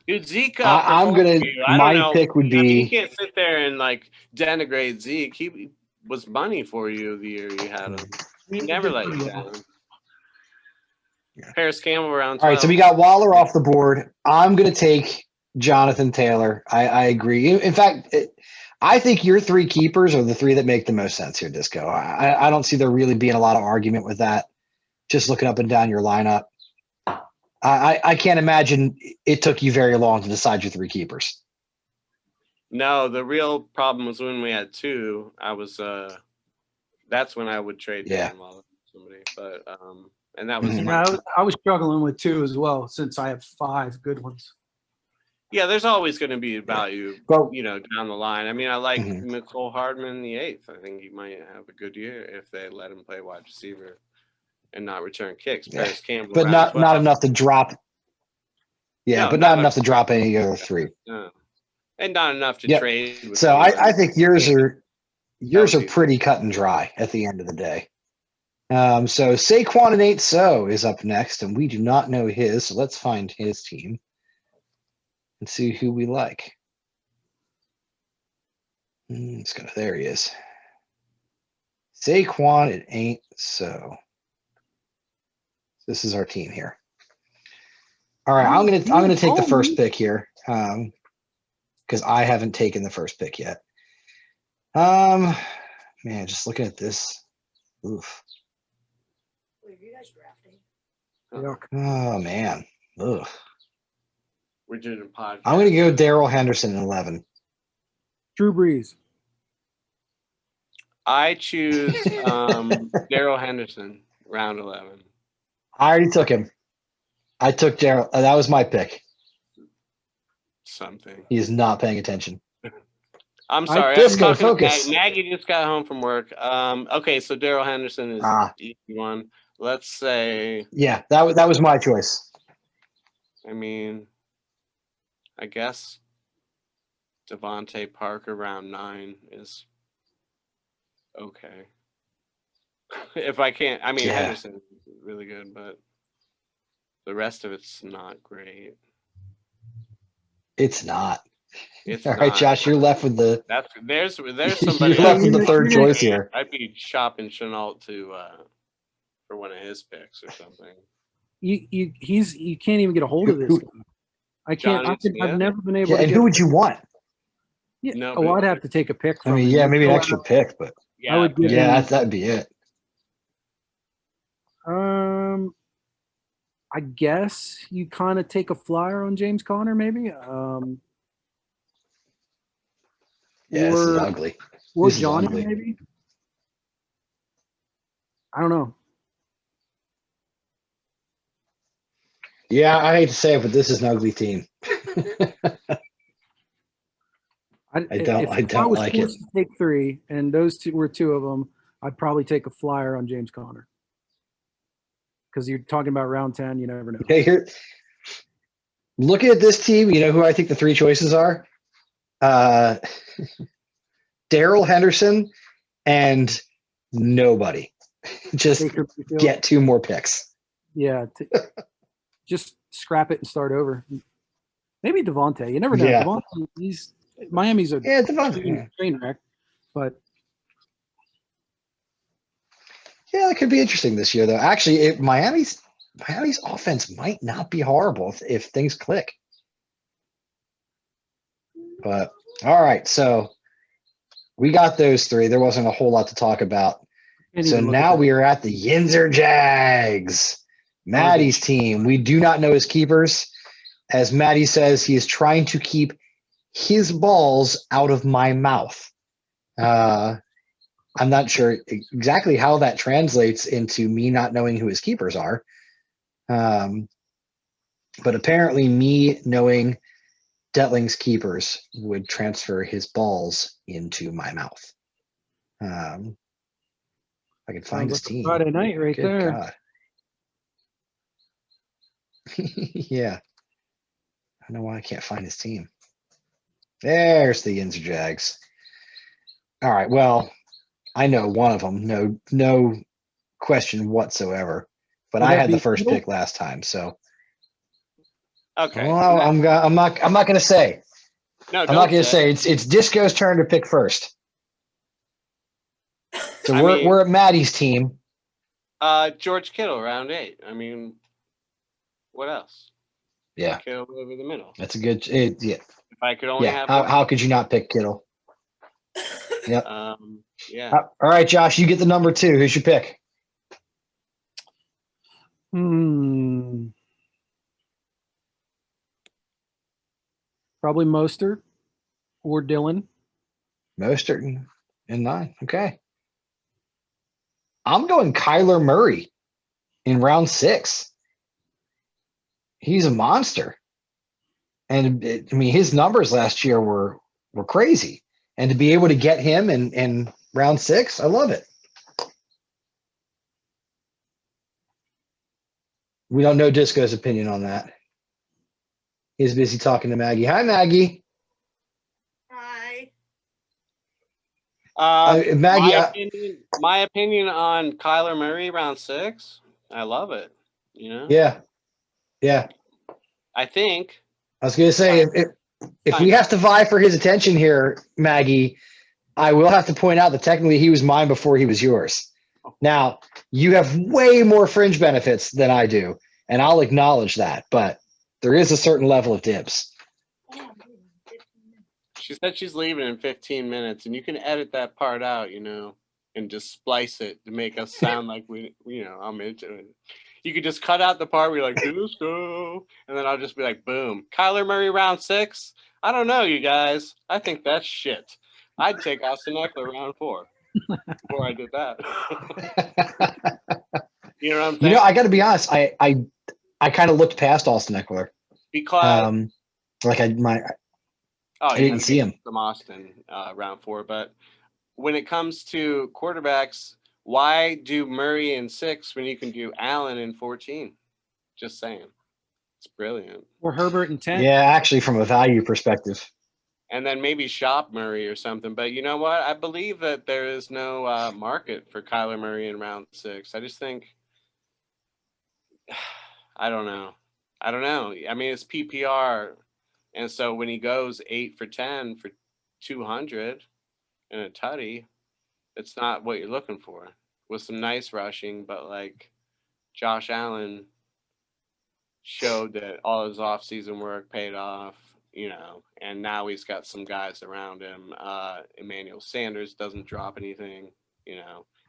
Dude, Zeke. I'm gonna. My pick would You be. can't sit there and like denigrate Zeke. He was money for you the year you had him. He never let you down. Paris Campbell round 12. All right, so we got Waller off the board. I'm going to take Jonathan Taylor. I agree. In fact, I think your three keepers are the three that make the most sense here, Disco. I don't see there really being a lot of argument with that. Just looking up and down your lineup. I can't imagine it took you very long to decide your three keepers. No, the real problem was when we had two. That's when I would trade Yeah. Dan Waller for somebody. But and that was Mhm. my Yeah, I was struggling with 2 as well, since I have 5 good ones. Yeah, there's always going to be value, Well, down the line. I mean, I like Mhm. Mecole Hardman in the 8th. I think he might have a good year if they let him play wide receiver and not return kicks. Yeah. Paris Campbell, but round not 12. enough to drop. Yeah, No, but not enough to drop any of the other three. No. And not enough to Yep. trade with So anyone. I think yours are Healthy. pretty cut and dry at the end of the day. So Saquon and 8 So is up next, and we do not know his. So let's find his team and see who we like. Let's go. There he is. Saquon, it ain't so. This is our team here. All right, I'm gonna take the first pick here, because I haven't taken the first pick yet. Man, just looking at this. Oof. Wait, are you guys drafting? Yuck. Oh man. Ugh. We're doing a podcast. I'm gonna go Daryl Henderson in 11. Drew Brees. I choose Daryl Henderson, round 11. I already took him. I took Daryl. That was my pick. Something. He is not paying attention. I'm sorry. Disco, I'm talking focus. to Maggie just got home from work. Okay, so Daryl Henderson is the easy one. Let's say, Yeah, that was my choice. I mean, I guess Devontae Parker round 9 is okay. If I can't, I mean, Yeah. Henderson is really good, but the rest of it's not great. It's not. It's All right, not. Josh, you're left with the. There's You're somebody left with the You're third gonna- choice here. I'd be shopping Chenault to for one of his picks or something. You can't even get a hold of this Who- guy. I can't. Johnny Smith? I've never been able Yeah, to. and get, who would you want? Yeah, No, oh, but- I'd have to take a pick I from mean, him. yeah, maybe an So extra pick, but Yeah, would give yeah, him- that'd be it. I guess you kind of take a flyer on James Conner, maybe. Yeah, this is or ugly. or This is Johnny, ugly. maybe. I don't know. Yeah, I hate to say it, but this is an ugly team. I don't If I was like it. forced to take 3, and those two were 2 of them, I'd probably take a flyer on James Conner. Because you're talking about round 10, you never know. Okay, here. Looking at this team, you know who I think the 3 choices are? Daryl Henderson and nobody. Just Baker Mayfield. get 2 more picks. Yeah. Just scrap it and start over. Maybe Devontae. You never know. Yeah. Devontae, Miami's a Yeah, Devontae. train wreck, but Yeah, that could be interesting this year, though. Actually, Miami's offense might not be horrible if things click. But all right, so we got those 3. There wasn't a whole lot to talk about. can't So even look now at we are at the Yinzer Jags. Maddie's team. We do not know his keepers. As Maddie says, he is trying to keep his balls out of my mouth. I'm not sure exactly how that translates into me not knowing who his keepers are. But apparently me knowing Detling's keepers would transfer his balls into my mouth. I can find his Sounds like a team. Friday night right Good there. God. Yeah. I don't know why I can't find his team. There's the Yinzer Jags. All right. Well, I know one of them. No question whatsoever. But Would I that had the be first Kittle? pick last time, so Okay. well, I'm not going to say. No, I'm don't not going to say it's Disco's turn to pick first. So I mean- we're at Maddie's team. George Kittle, round 8. I mean, What else? Yeah, Kittle over the middle. that's a good. Yeah, If I could only yeah. have How, one. how could you not pick Kittle? Yep. Yeah. All right, Josh, you get the number 2. Who's your pick? Probably Mostert or Dylan. Mostert in 9. Okay. I'm going Kyler Murray in round 6. He's a monster. And his numbers last year were crazy. And to be able to get him in round 6, I love it. We don't know Disco's opinion on that. He's busy talking to Maggie. Hi, Maggie. Hi. Maggie, my opinion on Kyler Murray round 6. I love it. Yeah. I think. I was going to say, if we have to vie for his attention here, Maggie, I will have to point out that technically he was mine before he was yours. Now, you have way more fringe benefits than I do, and I'll acknowledge that, but there is a certain level of dibs. She said she's leaving in 15 minutes, and you can edit that part out, and just splice it to make us sound like I'm into it. You could just cut out the part where you're like, Disco, and then I'll just be like, boom. Kyler Murray round 6? I don't know, you guys. I think that's shit. I'd take Austin Eckler round 4 before I did that. You know what I'm saying? I got to be honest. I kind of looked past Austin Eckler because I didn't see him from Austin round 4. But when it comes to quarterbacks, why do Murray in 6 when you can do Allen in 14? Just saying, it's brilliant. Or Herbert in 10. Yeah, actually, from a value perspective. And then maybe shop Murray or something. But you know what? I believe that there is no market for Kyler Murray in round 6. I just think, I don't know. I mean, it's PPR. And so when he goes 8 for 10 for 200 and a tutty, it's not what you're looking for. With some nice rushing, but like Josh Allen showed that all his offseason work paid off. And now he's got some guys around him. Emmanuel Sanders doesn't drop anything.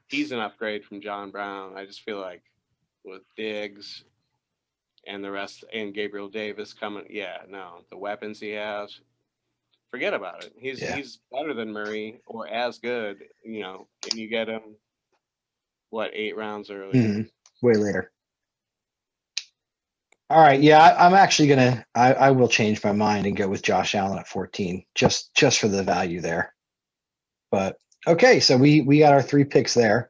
He's an upgrade from John Brown. I just feel like with Diggs and the rest, and Gabriel Davis coming, the weapons he has, forget about it. He's better than Murray or as good. Can you get him? 8 rounds early? Mm-hmm. Way later. All right, yeah, I'm actually gonna. I will change my mind and go with Josh Allen at 14, just for the value there. But okay, so we got our 3 picks there.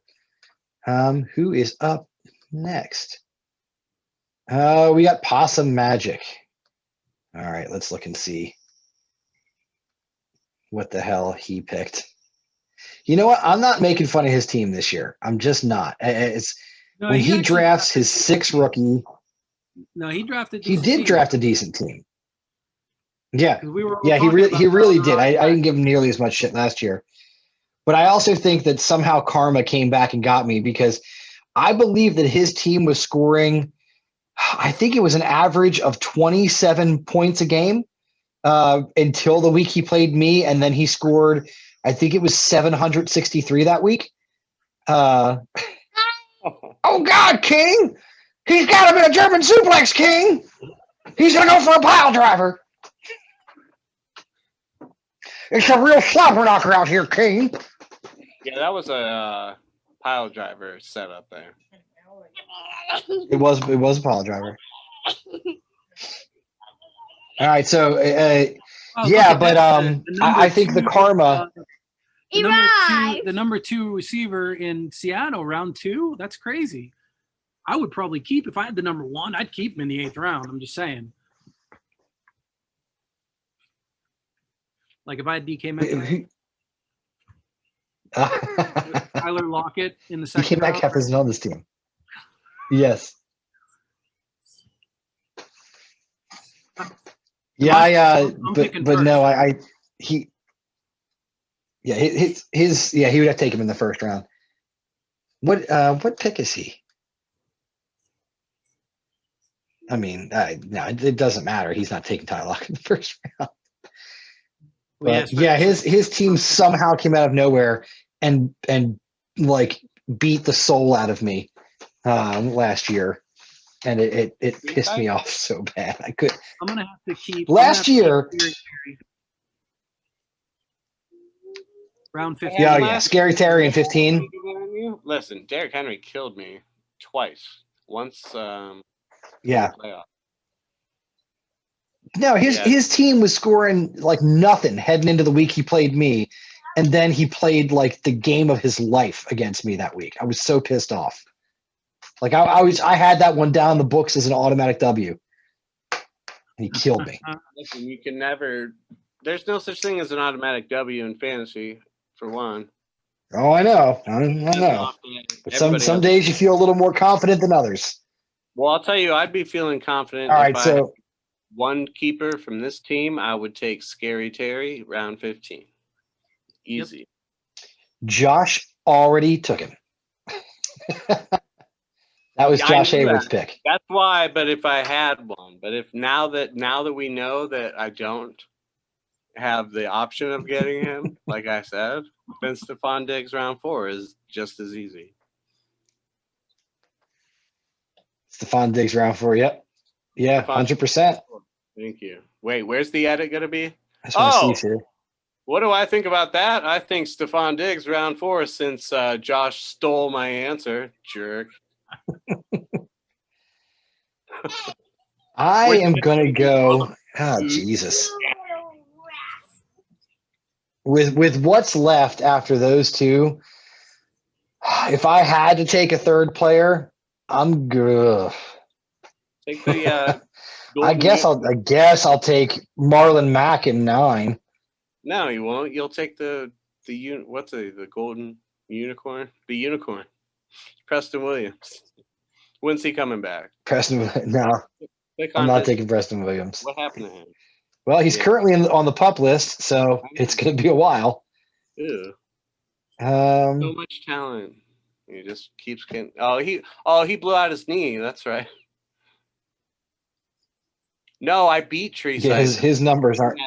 Who is up next? We got Possum Magic. All right, let's look and see what the hell he picked. You know what? I'm not making fun of his team this year. I'm just not. When he drafts his 6th rookie. No, he drafted. He did draft a decent team. Yeah, he really did. I didn't give him nearly as much shit last year, but I also think that somehow karma came back and got me because I believe that his team was scoring. I think it was an average of 27 points a game until the week he played me, and then he scored. I think it was 763 that week. Oh God, King! He's got him in a German suplex, King! He's gonna go for a pile driver. It's a real slobber knocker out here, King. Yeah, that was a pile driver setup there. It was a pile driver. All right, so I think the karma. The number 2 receiver in Seattle, round 2. That's crazy. I would probably keep if I had the number 1. I'd keep him in the 8th round. I'm just saying. Like if I had DK Metcalf, Tyler Lockett in the 2nd DK Metcalf isn't on this team. Yes. Yeah, but no, he would have taken him in the 1st round. What pick is he? I mean, no, it doesn't matter. He's not taking Tyler Lockett in the first round. Well, But yeah, his team somehow came out of nowhere and like beat the soul out of me last year, and it pissed me off so bad. I'm gonna have to keep last year. Round 15. Yeah, Scary Terry in 15. Listen, Derrick Henry killed me twice. Once, Yeah. playoff. No, his team was scoring like nothing heading into the week he played me, and then he played like the game of his life against me that week. I was so pissed off. Like I had that one down the books as an automatic W, and he killed me. Listen, you can never. There's no such thing as an automatic W in fantasy, for one. Oh, I know. I know. But some days you feel a little more confident than others. Well, I'll tell you, I'd be feeling confident All if right, I so had one keeper from this team. I would take Scary Terry, round 15. Easy. Josh already took him. That was Josh Hayward's pick. That's why. But if I had one, but if now that we know that I don't have the option of getting him, like I said, then Stephon Diggs round 4 is just as easy. Stephon Diggs round 4. Yep. Yeah, 100%. Thank you. Wait, where's the edit going to be? That's what I see here. What do I think about that? I think Stephon Diggs round 4 since Josh stole my answer, jerk. I am going to go. Oh, Jesus. With what's left after those two, if I had to take a third player, I'm good. Take the. I guess I'll take Marlon Mack in 9. No, you won't. You'll take the golden unicorn? The unicorn. Preston Williams. When's he coming back? No. I'm not taking Preston Williams. What happened to him? Well, he's currently on the PUP list, so it's going to be a while. Ew. So much talent. He just keeps getting. He blew out his knee. That's right. No, I beat Tree Size. His numbers aren't.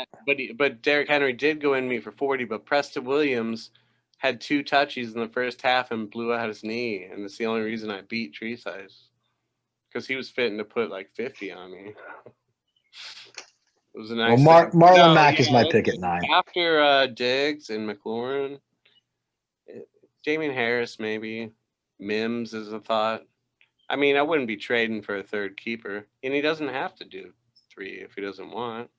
But Derrick Henry did go in me for 40. But Preston Williams had 2 touches in the first half and blew out his knee, and that's the only reason I beat Tree Size, because he was fitting to put like 50 on me. It was a nice. Well, Marlon Mack is my pick at 9. After Diggs and McLaurin, Damian Harris maybe. Mims is a thought. I mean, I wouldn't be trading for a third keeper, and he doesn't have to do 3 if he doesn't want.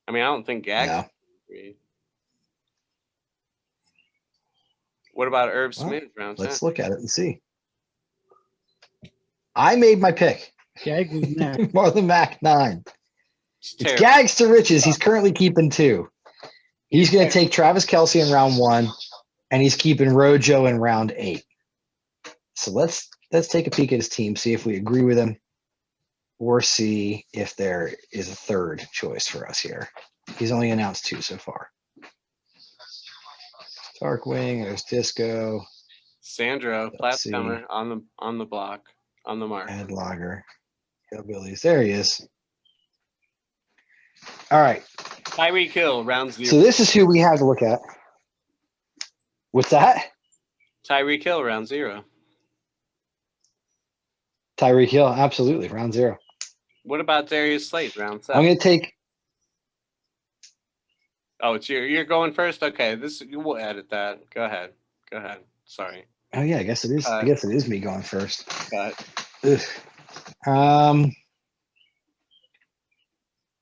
I mean, I don't think Gags 3. What about Irv Smith round 10? Let's look at it and see. I made my pick. Gags is next. Marlon Mack 9. It's Gags to riches. He's currently keeping 2. He's going to take Travis Kelce in round 1, and he's keeping Rojo in round 8. So let's take a peek at his team, see if we agree with him, or see if there is a third choice for us here. He's only announced 2 so far. Darkwing, there's Disco. Sandro, Plattscomer on the block, on the mark. Ed Lager, Hillbillies. There he is. All right. Tyreek Hill, round 0. So this is who we have to look at. What's that? Tyreek Hill, round 0. Tyreek Hill, absolutely, round 0. What about Darius Slade, round 7? I'm going to take. Oh, it's you're going first. Okay, we'll edit that. Go ahead. Sorry. Oh yeah, I guess it is. I guess it is me going first. Cut. I'm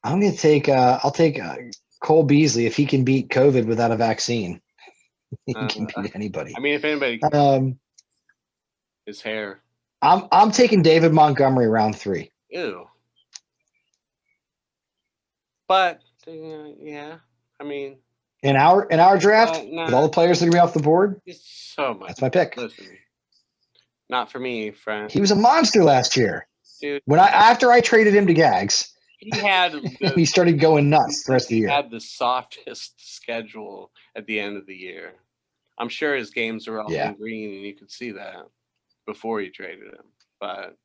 going to take. I'll take Cole Beasley if he can beat COVID without a vaccine. He can beat anybody. I mean, if anybody. His hair. I'm taking David Montgomery round 3. Ew. But yeah, I mean, in our draft with all the players that are going to be off the board, so much. That's my pick. Listen, not for me, friend. He was a monster last year. Dude, after I traded him to Gags, he started going nuts the rest of the year. He had the softest schedule at the end of the year. I'm sure his games were all in green, and you could see that before you traded him. But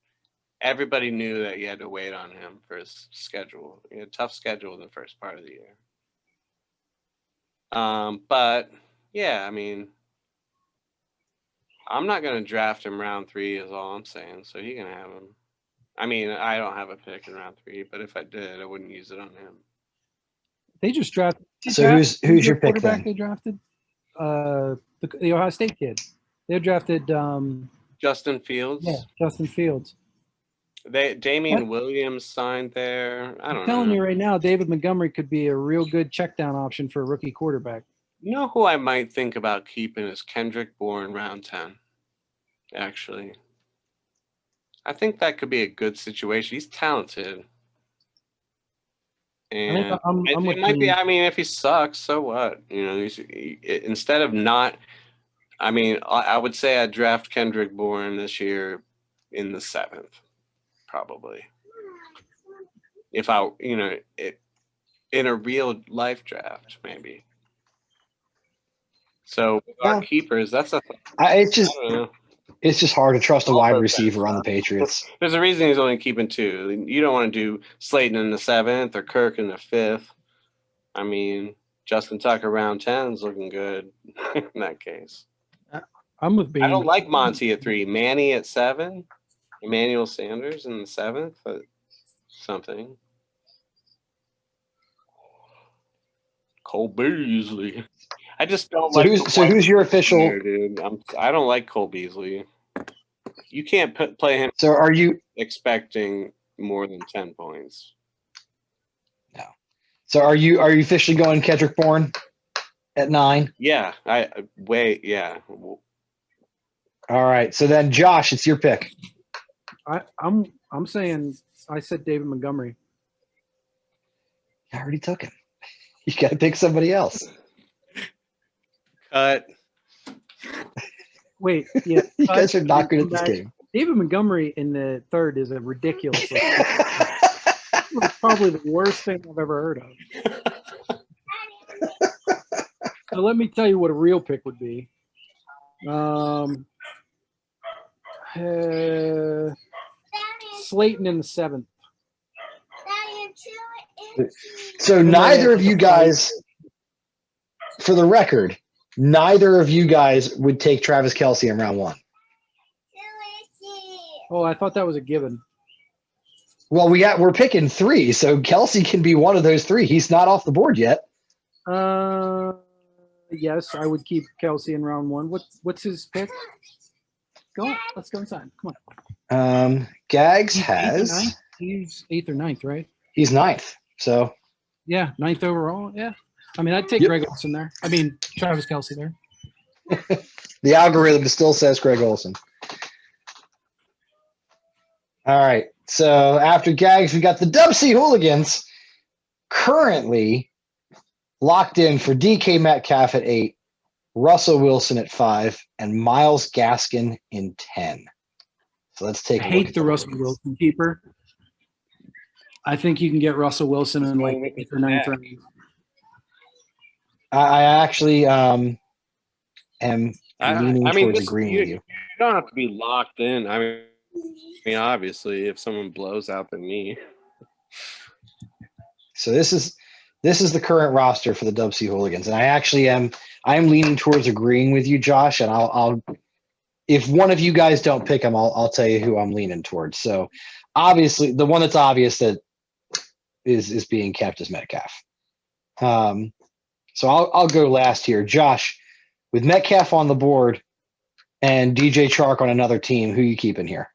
everybody knew that you had to wait on him for his schedule. He had a tough schedule in the first part of the year. But yeah, I mean, I'm not going to draft him round 3 is all I'm saying. So he can have him. I mean, I don't have a pick in round 3, but if I did, I wouldn't use it on him. They just drafted. So who's your pick quarterback then? they drafted? The Ohio State kid. They drafted Justin Fields. yeah, Justin Fields. Damian Williams signed there. I I'm don't telling know. you right now, David Montgomery could be a real good check down option for a rookie quarterback. You know who I might think about keeping is Kendrick Bourne round 10. Actually, I think that could be a good situation. He's talented. And it might be. I mean, if he sucks, so what? You know, instead of not. I mean, I would say I'd draft Kendrick Bourne this year in the 7th, probably. If I, you know, in a real life draft, maybe. So with our keepers, that's a. It's I don't know. just hard to trust a wide receiver on the Patriots. There's a reason he's only keeping 2. You don't want to do Slayton in the 7th or Kirk in the 5th. I mean, Justin Tucker round 10 is looking good in that case. I'm with Bean. I don't like Monty at 3. Manny at 7. Emmanuel Sanders in the 7th. Something. Cole Beasley. I just don't like. Who's your official? There, dude. I don't like Cole Beasley. You can't play him. So are you expecting more than 10 points? No. So are you officially going Kendrick Bourne at 9? Yeah. Yeah. All right. So then, Josh, it's your pick. I'm saying I said David Montgomery. I already took him. You got to pick somebody else. Cut. Wait, yeah. You guys are not good at this game. David Montgomery in the 3rd is a ridiculous. Probably the worst thing I've ever heard of. So let me tell you what a real pick would be. Slayton in the 7th. So neither of you guys, for the record, neither of you guys would take Travis Kelce in round 1. Oh, I thought that was a given. Well, we're picking 3, so Kelce can be one of those 3. He's not off the board yet. Yes, I would keep Kelce in round 1. What's his pick? Go on, let's go inside. Come on. Gags has. He's 8th or 9th, right? He's 9th. So. Yeah, 9th overall. Yeah. I mean, I'd take Greg Olsen there. I mean, Travis Kelce there. The algorithm still says Greg Olsen. All right. So after Gags, we got the Dub C Hooligans currently locked in for DK Metcalf at 8, Russell Wilson at 5, and Myles Gaskin in 10. So let's take. I hate the Russell Wilson keeper. I think you can get Russell Wilson in like 8th or 9th round. I actually am leaning towards agreeing with you. You don't have to be locked in. I mean, obviously, if someone blows out the knee. So this is the current roster for the Dub C Hooligans, and I'm leaning towards agreeing with you, Josh. And I'll if one of you guys don't pick him, I'll tell you who I'm leaning towards. So obviously, the one that's obvious that is being kept is Metcalf. So I'll go last here, Josh. With Metcalf on the board and DJ Chark on another team, who you keeping here?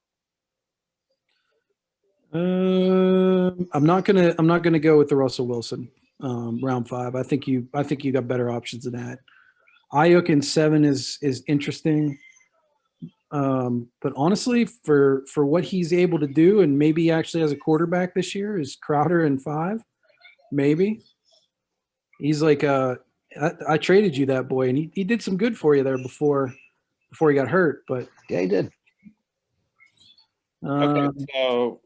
I'm not gonna go with the Russell Wilson round 5. I think you got better options than that. Ayuk in 7 is interesting, but honestly, for what he's able to do, and maybe actually as a quarterback this year, is Crowder in 5. Maybe he's like I traded you that boy, and he did some good for you there before he got hurt. But yeah, he did. Okay, so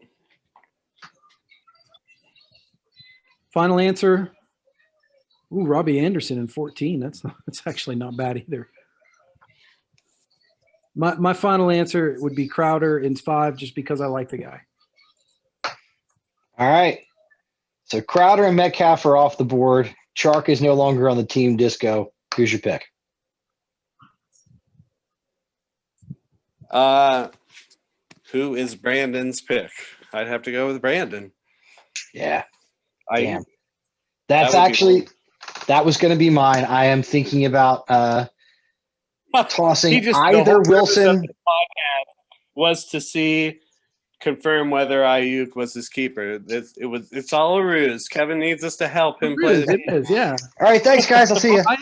final answer. Ooh, Robbie Anderson in 14. That's actually not bad either. My final answer would be Crowder in 5, just because I like the guy. All right. So Crowder and Metcalf are off the board. Chark is no longer on the team. Disco. Who's your pick? Who is Brandon's pick? I'd have to go with Brandon. Yeah. I Damn. That's that would be actually that was going to be mine. I am thinking about tossing the either whole purpose of Wilson. the podcast was to confirm whether Ayuk was his keeper. It's all a ruse. Kevin needs us to help him play. It is, yeah. All right, thanks, guys. I'll see you. I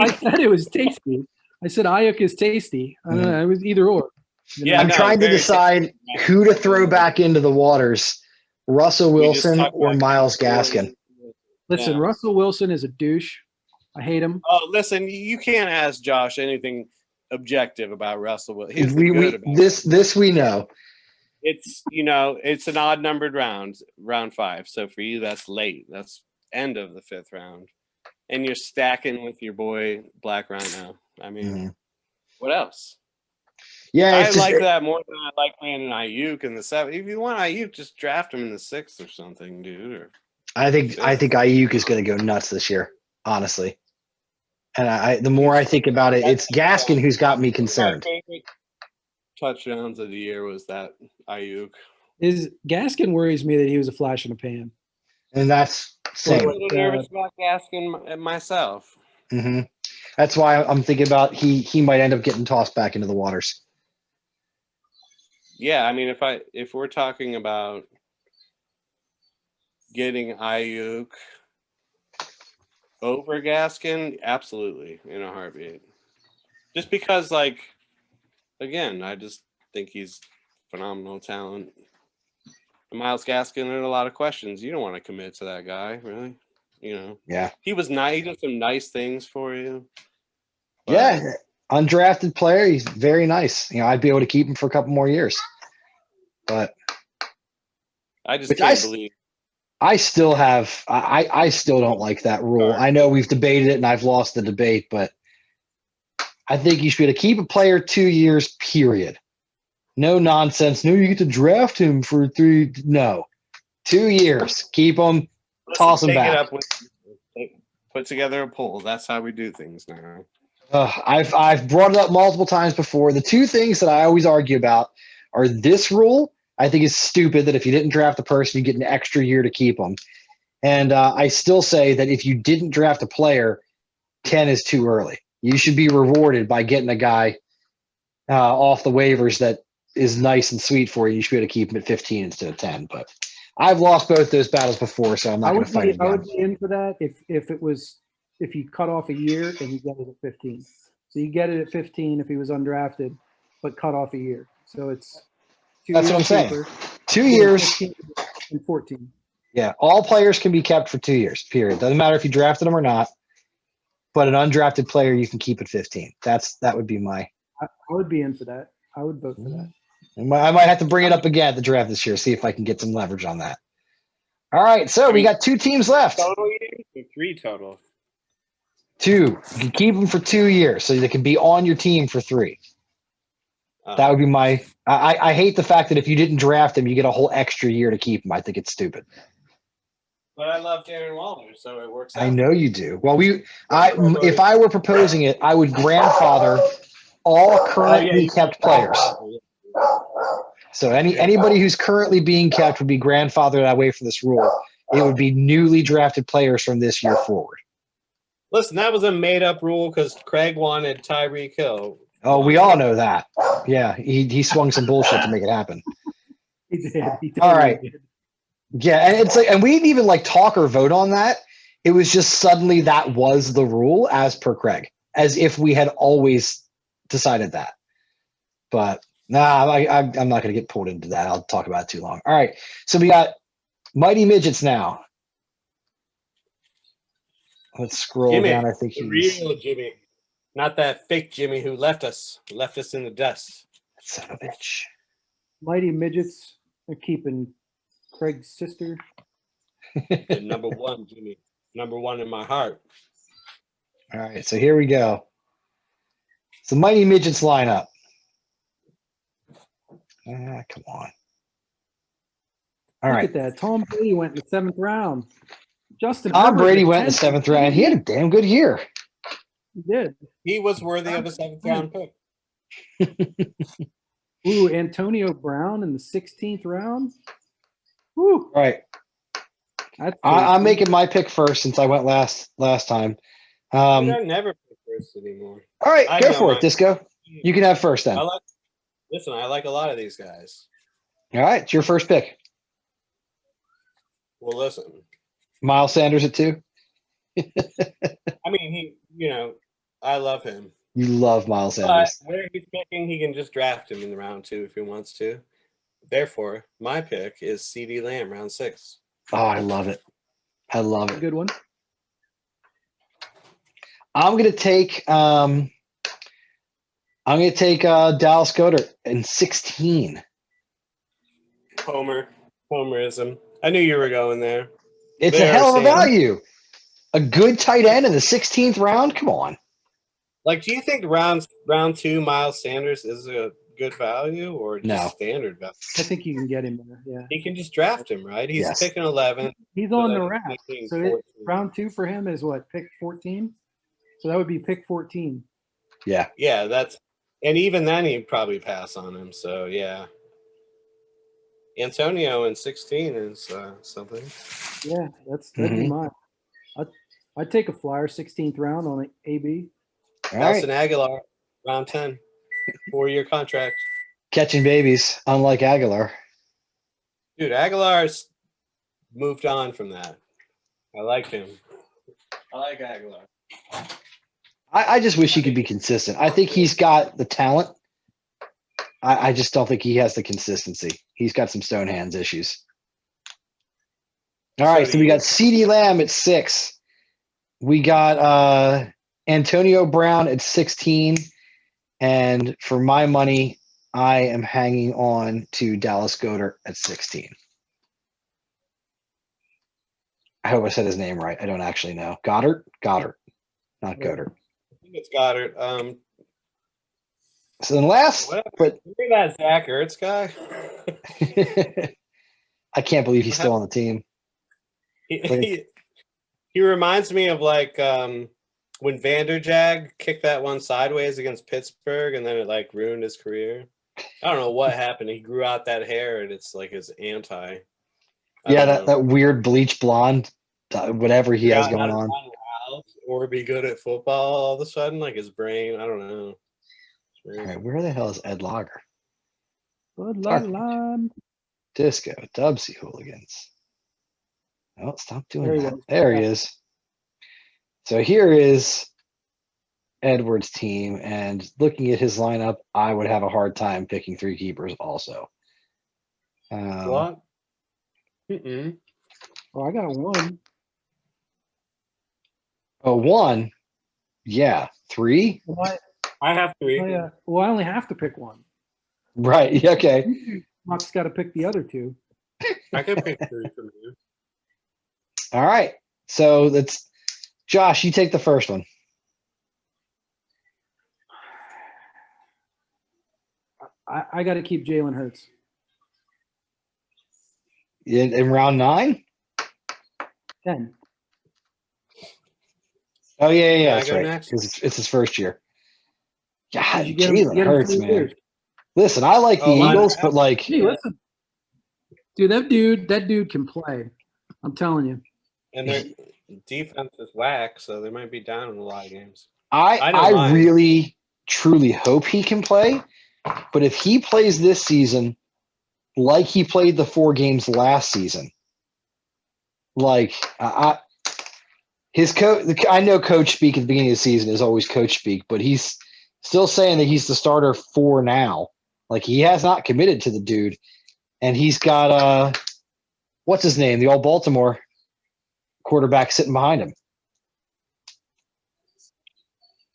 said it was tasty. I said Ayuk is tasty. I don't know. It was either or. Yeah, I'm trying to decide who to throw back into the waters: Russell Wilson or Myles Gaskin. Listen, Russell Wilson is a douche. I hate him. Oh, listen, you can't ask Josh anything objective about Russell Wilson. Here's the good about this we know. It's it's an odd numbered round 5. So for you, that's late. That's end of the 5th round, and you're stacking with your boy Black Rhino. I mean, what else? Yeah, I like that more than I like Brandon Ayuk in the 7th. If you want Ayuk, just draft him in the 6th or something, dude. Or I think Ayuk is going to go nuts this year, honestly. And the more I think about it, it's Gaskin who's got me concerned. My favorite touchdowns of the year was that Ayuk. Gaskin worries me that he was a flash in a pan. And that's I'm same. a little nervous about Gaskin myself. Mm-hmm. That's why I'm thinking about he might end up getting tossed back into the waters. Yeah, I mean, if we're talking about getting Ayuk over Gaskin, absolutely, in a heartbeat. Just because, like, again, I just think he's phenomenal talent. And Myles Gaskin, there are a lot of questions. You don't want to commit to that guy, really. Yeah. He was nice. He did some nice things for you. Yeah, undrafted player. He's very nice. I'd be able to keep him for a couple more years. But I just can't believe. I still have. I still don't like that rule. I know we've debated it and I've lost the debate, but I think you should be able to keep a player 2 years. Period. No nonsense. No, you get to draft him for 3. No, 2 years. Keep him. Toss him back. Put together a poll. That's how we do things now. I've brought it up multiple times before. The 2 things that I always argue about are this rule. I think it's stupid that if you didn't draft a person, you get an extra year to keep them. And I still say that if you didn't draft a player, 10 is too early. You should be rewarded by getting a guy off the waivers that is nice and sweet for you. You should be able to keep him at 15 instead of 10. But I've lost both those battles before, so I'm not going to fight it again. I would be in for that if you cut off a year and you get it at 15. So you get it at 15 if he was undrafted, but cut off a year. So it's 2 years. That's what I'm saying. Cheaper, 2 years and 14. Yeah, all players can be kept for 2 years. Period. Doesn't matter if you drafted them or not. But an undrafted player you can keep at 15. That would be my. I would be in for that. I would vote for that. I might have to bring it up again at the draft this year. See if I can get some leverage on that. All right, so we got 2 teams left. Total years or 3 total? 2. You can keep them for 2 years, so they can be on your team for 3. That would be my. I hate the fact that if you didn't draft him, you get a whole extra year to keep him. I think it's stupid. But I love Darren Waller, so it works out. I know you do. Well, if I were proposing it, I would grandfather all currently kept players. So anybody who's currently being kept would be grandfathered that way for this rule. It would be newly drafted players from this year forward. Listen, that was a made-up rule because Craig wanted Tyreek Hill. Oh, we all know that. Yeah, he swung some bullshit to make it happen. He did. All right. Did. Yeah, and it's like, and we didn't even like talk or vote on that. It was just suddenly that was the rule as per Craig, as if we had always decided that. But I'm not going to get pulled into that. I'll talk about it too long. All right, so we got Mighty Midgets now. Let's scroll Jimmy, down. I think he's real Jimmy, not that fake Jimmy who left us in the dust. Son of a bitch. Mighty Midgets are keeping Craig's sister. Number 1, Jimmy. Number 1 in my heart. All right, so here we go. So Mighty Midgets lineup. Come on. All Look right. at that. Tom Brady went in the 7th round. Justin Tom Herbert Brady the went in the 10th. 7th round. He had a damn good year. He did. He was worthy of a 7th round pick. Ooh, Antonio Brown in the 16th round. Woo. All right. That's I'm tasty. making my pick first since I went last time. Dude, I never pick first anymore. All right, I go know for my- it, Disco. You can have first then. I All like. Listen, I like a lot of these guys. right, it's your first pick. Well, listen. Miles Sanders at 2. I mean, I love him. You love Miles But Sanders. where he's picking, he can just draft him in the round 2 if he wants to. Therefore, my pick is CD Lamb, round 6. Oh, I love it. I love it. Good one. I'm gonna take Dallas Goedert in 16. Homerism. I knew you were going there. It's They a are hell of a saying- value. A good tight end in the 16th round. Come on. Like, do you think round 2 Miles Sanders is a good value or just No. standard value? I think you can get him there. Yeah. He can just draft him, right? He's Yes. picking 11. He's on the like rack. 15, So 14. round 2 for him is what? Pick 14? So that would be pick 14. Yeah. Yeah, and even then he'd probably pass on him. So yeah, Antonio in 16 is something. Yeah, that'd be Mhm. mine. I'd take a flyer 16th round on AB. All right. Nelson Aguilar, round 10, 4-year contract. Catching babies, unlike Aguilar. Dude, Aguilar's moved on from that. I like him. I like Aguilar. I just wish he could be consistent. I think he's got the talent. I just don't think he has the consistency. He's got some stone hands issues. All right, So so do we you. got CeeDee Lamb at 6. We got Antonio Brown at 16. And for my money, I am hanging on to Dallas Goedert at 16. I hope I said his name right. I don't actually know. Goddard, not Goddard. I think it's Goddard. So then last, What? but Look at that Zach Ertz guy. I can't believe he's still on the team. He reminds me of like when Vanderjag kicked that one sideways against Pittsburgh, and then it like ruined his career. I don't know what happened. He grew out that hair, and it's like his anti. I Yeah, don't know. that weird bleach blonde, whatever he has Forgot how going to on. run routes or be good at football all of a sudden, like his brain. I don't know. It's All weird. right, where the hell is Ed Lager? Good Sorry. line. Disco, Dubsy hooligans. Oh, stop doing There he that. was. There he Yeah. is. So here is Edwards' team, and looking at his lineup, I would have a hard time picking 3 keepers also. What? Mm-mm. Oh, I got a 1. Oh, 1. Yeah. 3? I have 3. Oh, yeah. Well, I only have to pick 1. Right. yeah, Okay. Mark's got to pick the other 2. I could pick 3 from you. All right. So that's Josh, you take the first one. I got to keep Jalen Hurts. In round 9? 10. Oh, yeah, Can I that's go right. next? 'Cause it's his first year. God, You get him Jalen Hurts, 3 man. years. Listen, I like the Oh, I- Eagles, but like, Hey, listen. Dude, that dude can play. I'm telling you. And their defense is whack, so they might be down in a lot of games. I know mine. really, truly hope he can play. But if he plays this season like he played the 4 games last season, like his coach, I know coach speak at the beginning of the season is always coach speak, but he's still saying that he's the starter for now. Like he has not committed to the dude, and he's got what's his name, the old Baltimore quarterback sitting behind him.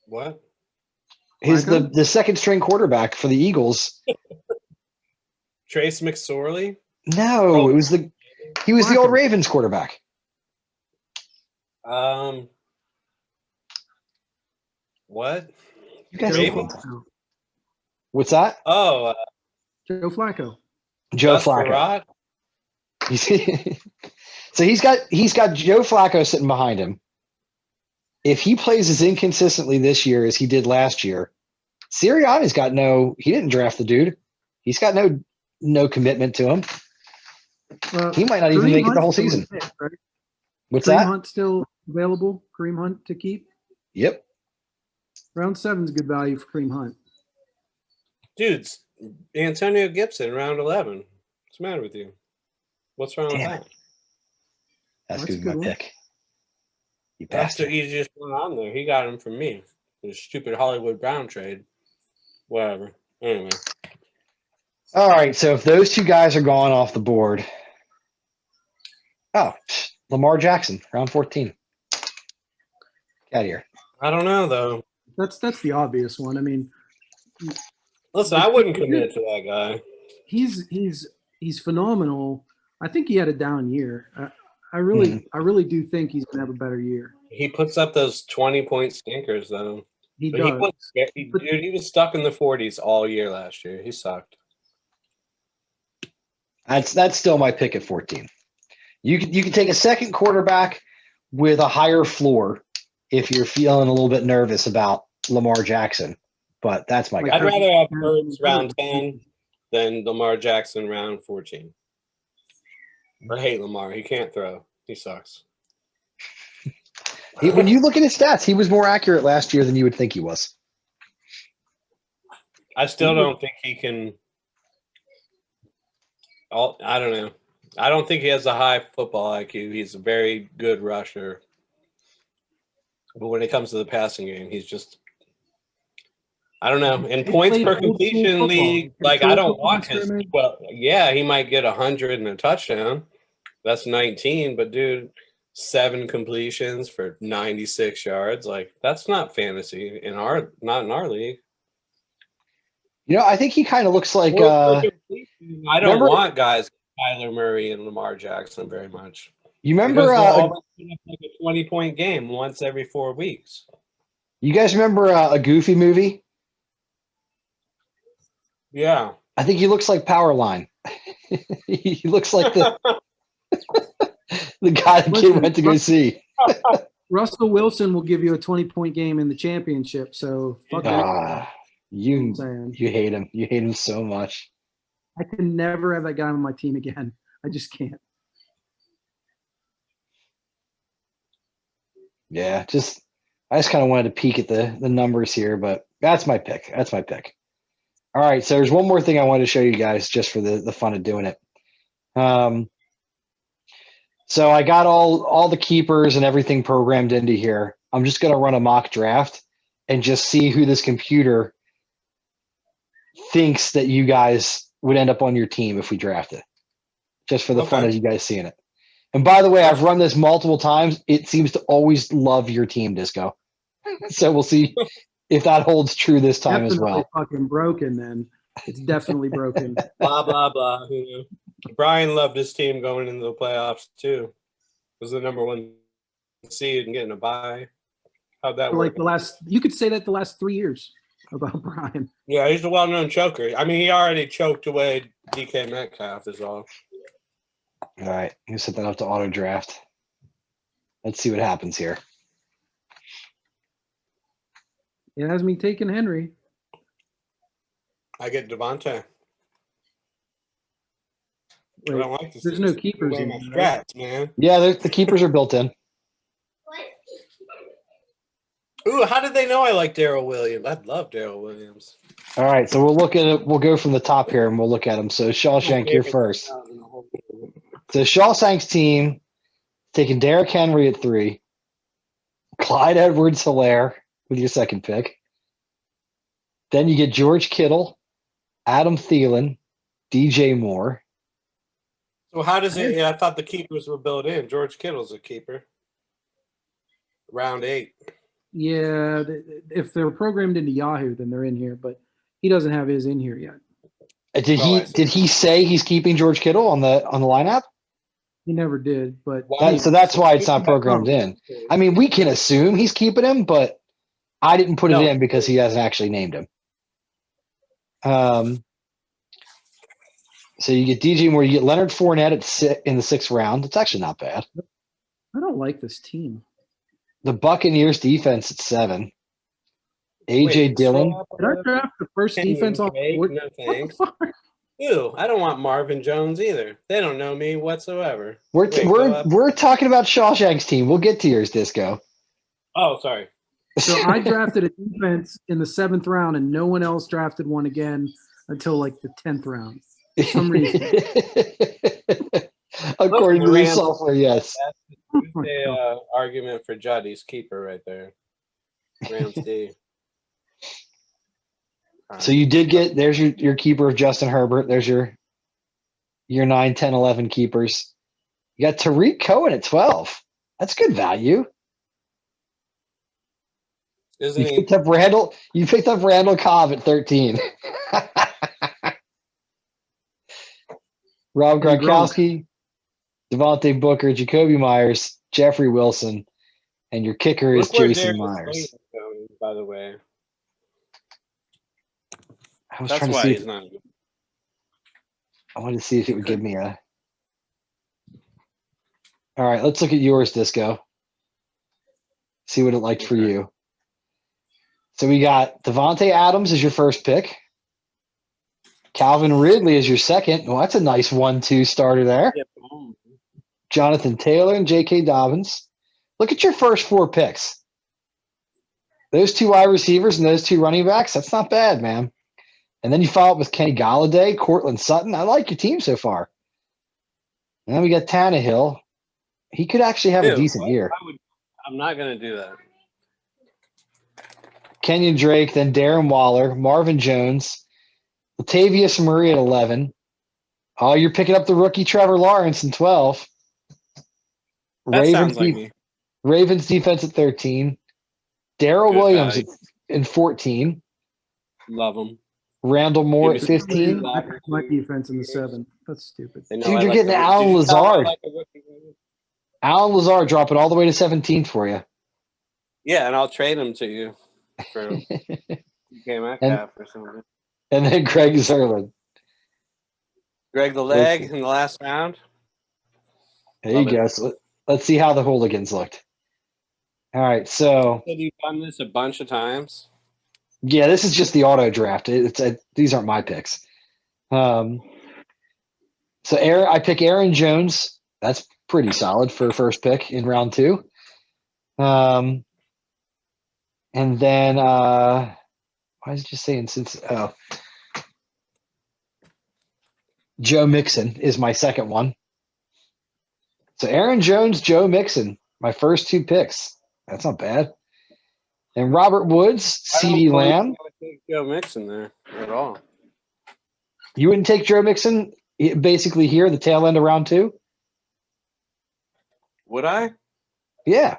What? He's Flacco? the second string quarterback for the Eagles. Trace McSorley? No, Oh. he was the old Ravens quarterback. What? You guys Joe Ravens? know. Flacco. What's that? Oh, Joe Flacco. Joe Gus Flacco. Farad? You see? So he's got Joe Flacco sitting behind him. If he plays as inconsistently this year as he did last year, Sirianni's got he didn't draft the dude. He's got no commitment to him. He might not even Kareem make it the whole Hunt's still season. a pick, right? What's Kareem that? Hunt still available? Kareem Hunt to keep? Yep. Round 7's good value for Kareem Hunt. Dudes, Antonio Gibson, round 11. What's the matter with you? What's wrong Damn with it. that? That's That's a good my good one. pick. You That's the bastard. easiest one on there. He got him from me. The stupid Hollywood Brown trade. Whatever. Anyway. All right, so if those two guys are gone off the board, Lamar Jackson, round 14. Get out of here. I don't know, though. That's the obvious one. I mean, Listen, I wouldn't commit to that guy. he's phenomenal. I think he had a down year. I really do think he's gonna have a better year. He puts up those 20-point stinkers, though. He But does. he was stuck in the 40s all year last year. He sucked. That's still my pick at 14. You can take a second quarterback with a higher floor if you're feeling a little bit nervous about Lamar Jackson, but that's my guy. I'd rather have Hurts round 10 than Lamar Jackson round 14. I hate Lamar. He can't throw. He sucks. When you look at his stats, he was more accurate last year than you would think he was. I still don't think he can. I don't know. I don't think he has a high football IQ. He's a very good rusher. But when it comes to the passing game, he's just, I don't know. In He points played per old school completion football. league, He like played I don't football want his. scrimmage. Well, yeah, he might get 100 and a touchdown. That's 19, but dude, 7 completions for 96 yards. Like that's not fantasy not in our league. I think he kind of looks like. I don't remember- want guys like Kyler Murray and Lamar Jackson very much. You Because remember? they'll always put up like a 20-point game once every 4 weeks. You guys remember a Goofy movie? Yeah. I think he looks like Powerline. He looks like the guy the kid went to go see. Russell Wilson will give you a 20-point game in the championship. So fuck it. You Saying. you hate him. You hate him so much. I can never have that guy on my team again. I just can't. Yeah, I just kind of wanted to peek at the numbers here, but that's my pick. All right, so there's one more thing I wanted to show you guys just for the fun of doing it. So I got all the keepers and everything programmed into here. I'm just going to run a mock draft and just see who this computer thinks that you guys would end up on your team if we draft it, just for the fun of you guys seeing it. And by the way, I've run this multiple times. It seems to always love your team, Disco. So we'll see if that holds true this time as well. Fucking broken, then. It's definitely broken. Blah, blah, blah. Brian loved his team going into the playoffs, too. Was the number 1 seed and getting a bye. How'd that work? You could say that the last 3 years about Brian. Yeah, he's a well-known choker. I mean, he already choked away DK Metcalf is all. All right, I'm going to set that up to auto draft. Let's see what happens here. It has me taking Henry. I get Devontae. I Wait, don't like this. there's no keepers in my here, right? strats, man. Yeah, the keepers are built in. Ooh, how did they know I like Darrell Williams? I love Darrell Williams. All right, so we'll look at it. We'll go from the top here and we'll look at them. So Shawshank, you're first. So Shawshank's team taking Derrick Henry at 3, Clyde Edwards-Helaire with your second pick. Then you get George Kittle, Adam Thielen, DJ Moore. So how does it? Yeah, I thought the keepers were built in. George Kittle's a keeper. Round 8. Yeah, if they're programmed into Yahoo, then they're in here, but he doesn't have his in here yet. Did he say he's keeping George Kittle on the lineup? He never did, but So that's why it's not programmed in. I mean, we can assume he's keeping him, but I didn't put it in because he hasn't actually named him. So you get DJ Moore, you get Leonard Fournette in the 6th round. It's actually not bad. I don't like this team. The Buccaneers defense at 7. AJ Wait, Dillon. scroll up a Did I little. draft the first Kenyon defense on the Drake, board? no What the thanks. fuck? Ew, I don't want Marvin Jones either. They don't know me whatsoever. We're Wait, go up. we're talking about Shawshank's team. We'll get to yours, Disco. Oh, sorry. So I drafted a defense in the 7th round, and no one else drafted one again until like the 10th round. For some reason. According to the Rams- software, yes. Oh my The God. argument for Juddy's keeper right there. Rams D. So you did get there's your keeper of Justin Herbert. There's your 9, 10, 11 keepers. You got Tariq Cohen at 12. That's good value. Isn't You he? picked up Randall Cobb at 13. Rob And Gronk. Gronkowski, Devontae Booker, Jacoby Myers, Jeffrey Wilson, and your kicker is Look where Jason Darius Myers. Slayton is going, by the way. I was That's trying to why see. he's not. I wanted to see if it would give me a. All right, let's look at yours, Disco. See what it liked for Okay. you. So we got Devontae Adams as your first pick. Calvin Ridley as your second. Well, that's a nice 1-2 starter there. Jonathan Taylor and J.K. Dobbins. Look at your first 4 picks. Those 2 wide receivers and those 2 running backs, that's not bad, man. And then you follow up with Kenny Galladay, Cortland Sutton. I like your team so far. And then we got Tannehill. He could actually have a Dude, decent year. I'm not going to do that. Kenyon Drake, then Darren Waller, Marvin Jones, Latavius Murray at 11. Oh, you're picking up the rookie Trevor Lawrence in 12. That sounds like me. Ravens defense at 13. Darrell Good Williams value. in 14. Love him. Randall Moore at Give me 15. some- I picked my defense in the 7th. That's stupid. They know Dude, I you're like getting the- Alan Did you tell them I Lazard. like the rookie? Alan Lazard dropping all the way to 17th for you. Yeah, and I'll trade him to you for DK Metcalf or something. And then Greg Zerlin. Greg the leg in the last round. There Love you go. it. So let's see how the hooligans looked. All right, so Said you've done this a bunch of times. yeah, this is just the auto draft. These aren't my picks. So I pick Aaron Jones. That's pretty solid for a first pick in round 2. And then why is it just saying since Joe Mixon is my second one. So Aaron Jones, Joe Mixon, my first 2 picks. That's not bad. And Robert Woods, CeeDee Lamb. I would take Joe Mixon there at all. You wouldn't take Joe Mixon basically here, the tail end of round 2? Would I? Yeah.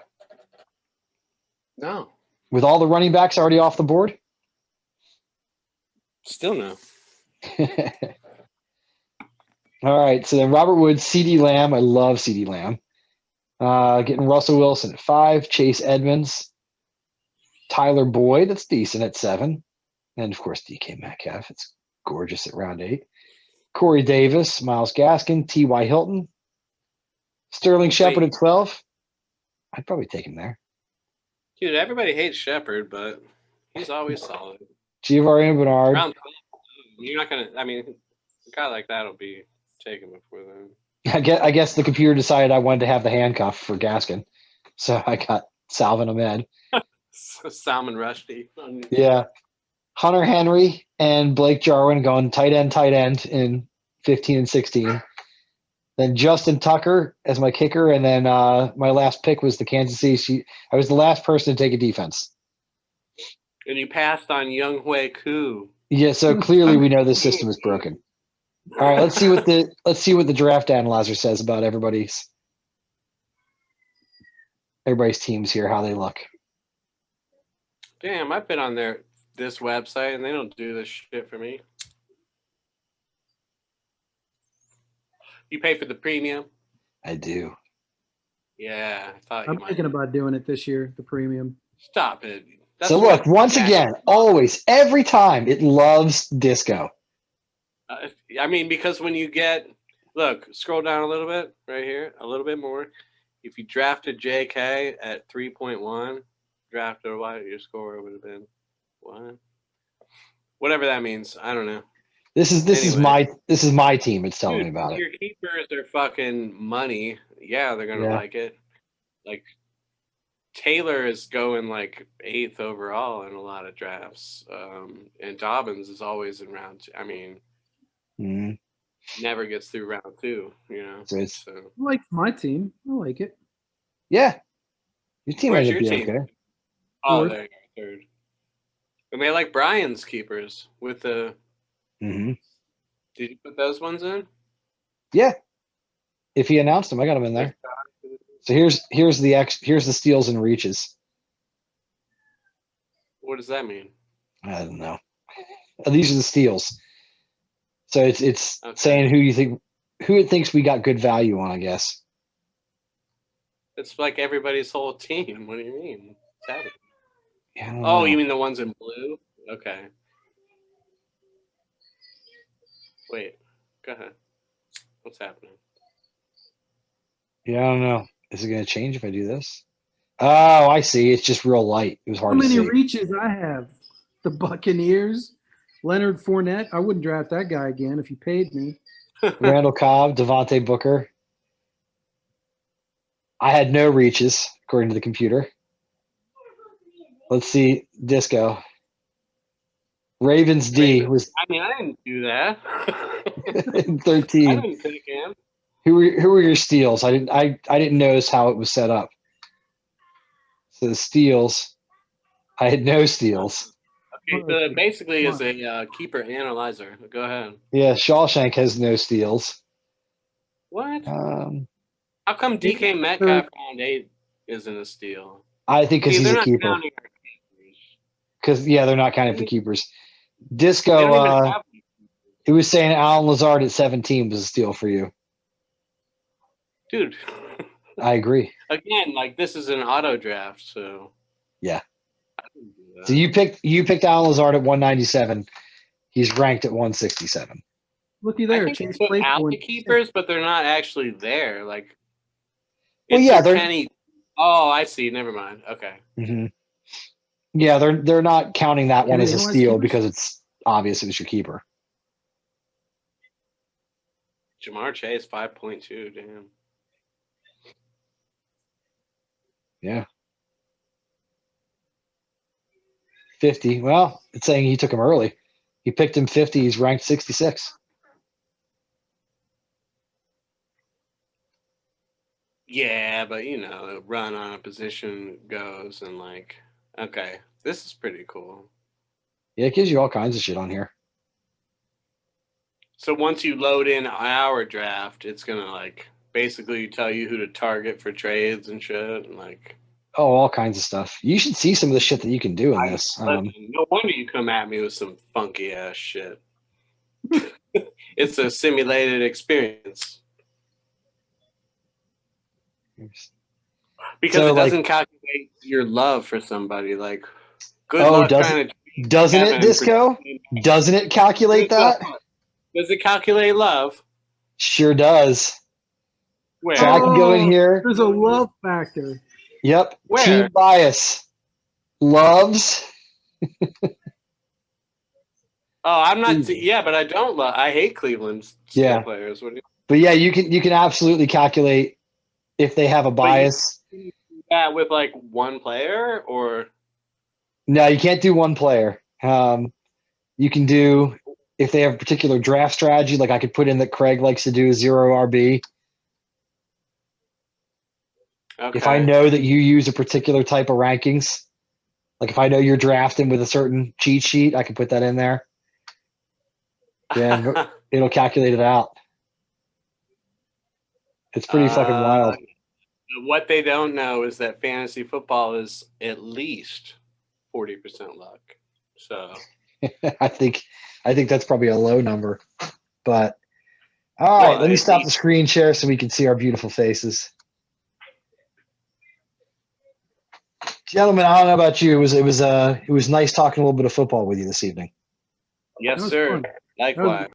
No. With all the running backs already off the board? Still no. All right. So then Robert Woods, CeeDee Lamb. I love CeeDee Lamb. Getting Russell Wilson at 5, Chase Edmonds, Tyler Boyd. That's decent at 7. And of course, DK Metcalf. It's gorgeous at round 8. Corey Davis, Myles Gaskin, T.Y. Hilton, Sterling Shepard Wait. at 12. I'd probably take him there. Dude, everybody hates Shepard, but he's always solid. Giovanni Bernard. Round 12, you're not going to, I mean, a guy like that will be taken before then. I guess the computer decided I wanted to have the handcuff for Gaskin. So I got Salvin Ahmed. Salmon Rushdie. Yeah. Hunter Henry and Blake Jarwin going tight end in 15 and 16. Then Justin Tucker as my kicker. And then my last pick was the Kansas City. I was the last person to take a defense. And you passed on Young Hui Koo. Yeah, so clearly we know the system is broken. All right, let's see what the draft analyzer says about everybody's teams here, how they look. Damn, I've been on this website and they don't do this shit for me. You pay for the premium? I do. Yeah, I thought you I'm might. thinking about doing it this year, the premium. Stop it. That's So what- look, once again, always, every time, it loves Disco. I mean, because when you look, scroll down a little bit right here, a little bit more. If you drafted JK at 3.1, drafted or what, your score would have been what? Whatever that means. I don't know. This is Anyway. my team. It's telling me Dude, about it. your keepers are fucking money. Yeah, they're gonna Yeah. like it. Like Taylor is going like 8th overall in a lot of drafts, and Dobbins is always in round 2. I mean, Mhm. never gets through round 2. You know. So it's I like my team. I like it. yeah. Your team Where's might your be team? okay. Oh, Fourth. there you go, 3rd. I mean, I like Brian's keepers with the. Hmm. Did you put those ones in? Yeah. If he announced them, I got them in there. So here's the steals and reaches. What does that mean? I don't know. These are the steals. So it's Okay. saying who it thinks we got good value on, I guess. It's like everybody's whole team. What do you mean? What's happening? Yeah, I don't Oh, know. you mean the ones in blue? Okay. Wait. Go ahead. What's happening? Yeah, I don't know. Is it going to change if I do this? Oh, I see. It's just real light. It was How hard to many see. reaches I have? The Buccaneers, Leonard Fournette. I wouldn't draft that guy again if he paid me. Randall Cobb, Devontae Booker. I had no reaches, according to the computer. Let's see. Disco. Ravens D was I mean, I didn't do that. in I 13. didn't pick him. Who were your steals? I didn't notice how it was set up. So the steals, I had no steals. Okay, so it basically is a keeper analyzer. Go ahead. Yeah, Shawshank has no steals. What? I How come DK Metcalf round 8 isn't a steal? think because See, he's they're a not keeper. counting our keepers. Because they're not counting for keepers. They Disco, don't even have he was saying Alan Lazard at 17 was a steal for you. dude. I agree. Again, like this is an auto draft, so Yeah. I didn't do that. So you picked Alan Lazard at 197. He's ranked at 167. Looky I there, think Chase they put out Claypool. the keepers, but they're not actually there. Like, Well, it's yeah, a they're Kenny. Oh, I see. Never mind. Okay. mhm. Yeah, they're not counting that one Can as they a analyze steal keepers? because it's obvious it was your keeper. Jamar Chase 5.2. Damn. Yeah. 50. Well, it's saying he took him early. He picked him 50. He's ranked 66. Yeah, but run on a position goes and like, okay, this is pretty cool. Yeah, it gives you all kinds of shit on here. So once you load in our draft, it's gonna like basically tell you who to target for trades and shit, and like. Oh, all kinds of stuff. You should see some of the shit that you can do in this. Listen, no wonder you come at me with some funky ass shit. It's a simulated experience because So, it doesn't calculate your love for somebody. Like, good Oh, luck trying to. doesn't Kevin it, Disco? Doesn't it calculate that? Does it calculate love? Sure does. Where? So I can go in here. There's a love factor. Yep. Where? Team bias. Loves. Oh, I'm not. Yeah, but I don't love. I hate Cleveland Yeah. players. What do you? But yeah, you can absolutely calculate if they have a bias. Yeah, with like one player or. No, you can't do one player. You can do if they have a particular draft strategy, like I could put in that Craig likes to do a 0 RB. Okay. If I know that you use a particular type of rankings, like if I know you're drafting with a certain cheat sheet, I can put that in there. Yeah, it'll calculate it out. It's pretty fucking wild. What they don't know is that fantasy football is at least 40% luck. So I think that's probably a low number. But all right, let me stop the screen share so we can see our beautiful faces. Gentlemen, I don't know about you. It was nice talking a little bit of football with you this evening. Yes, That was sir. fun. Likewise.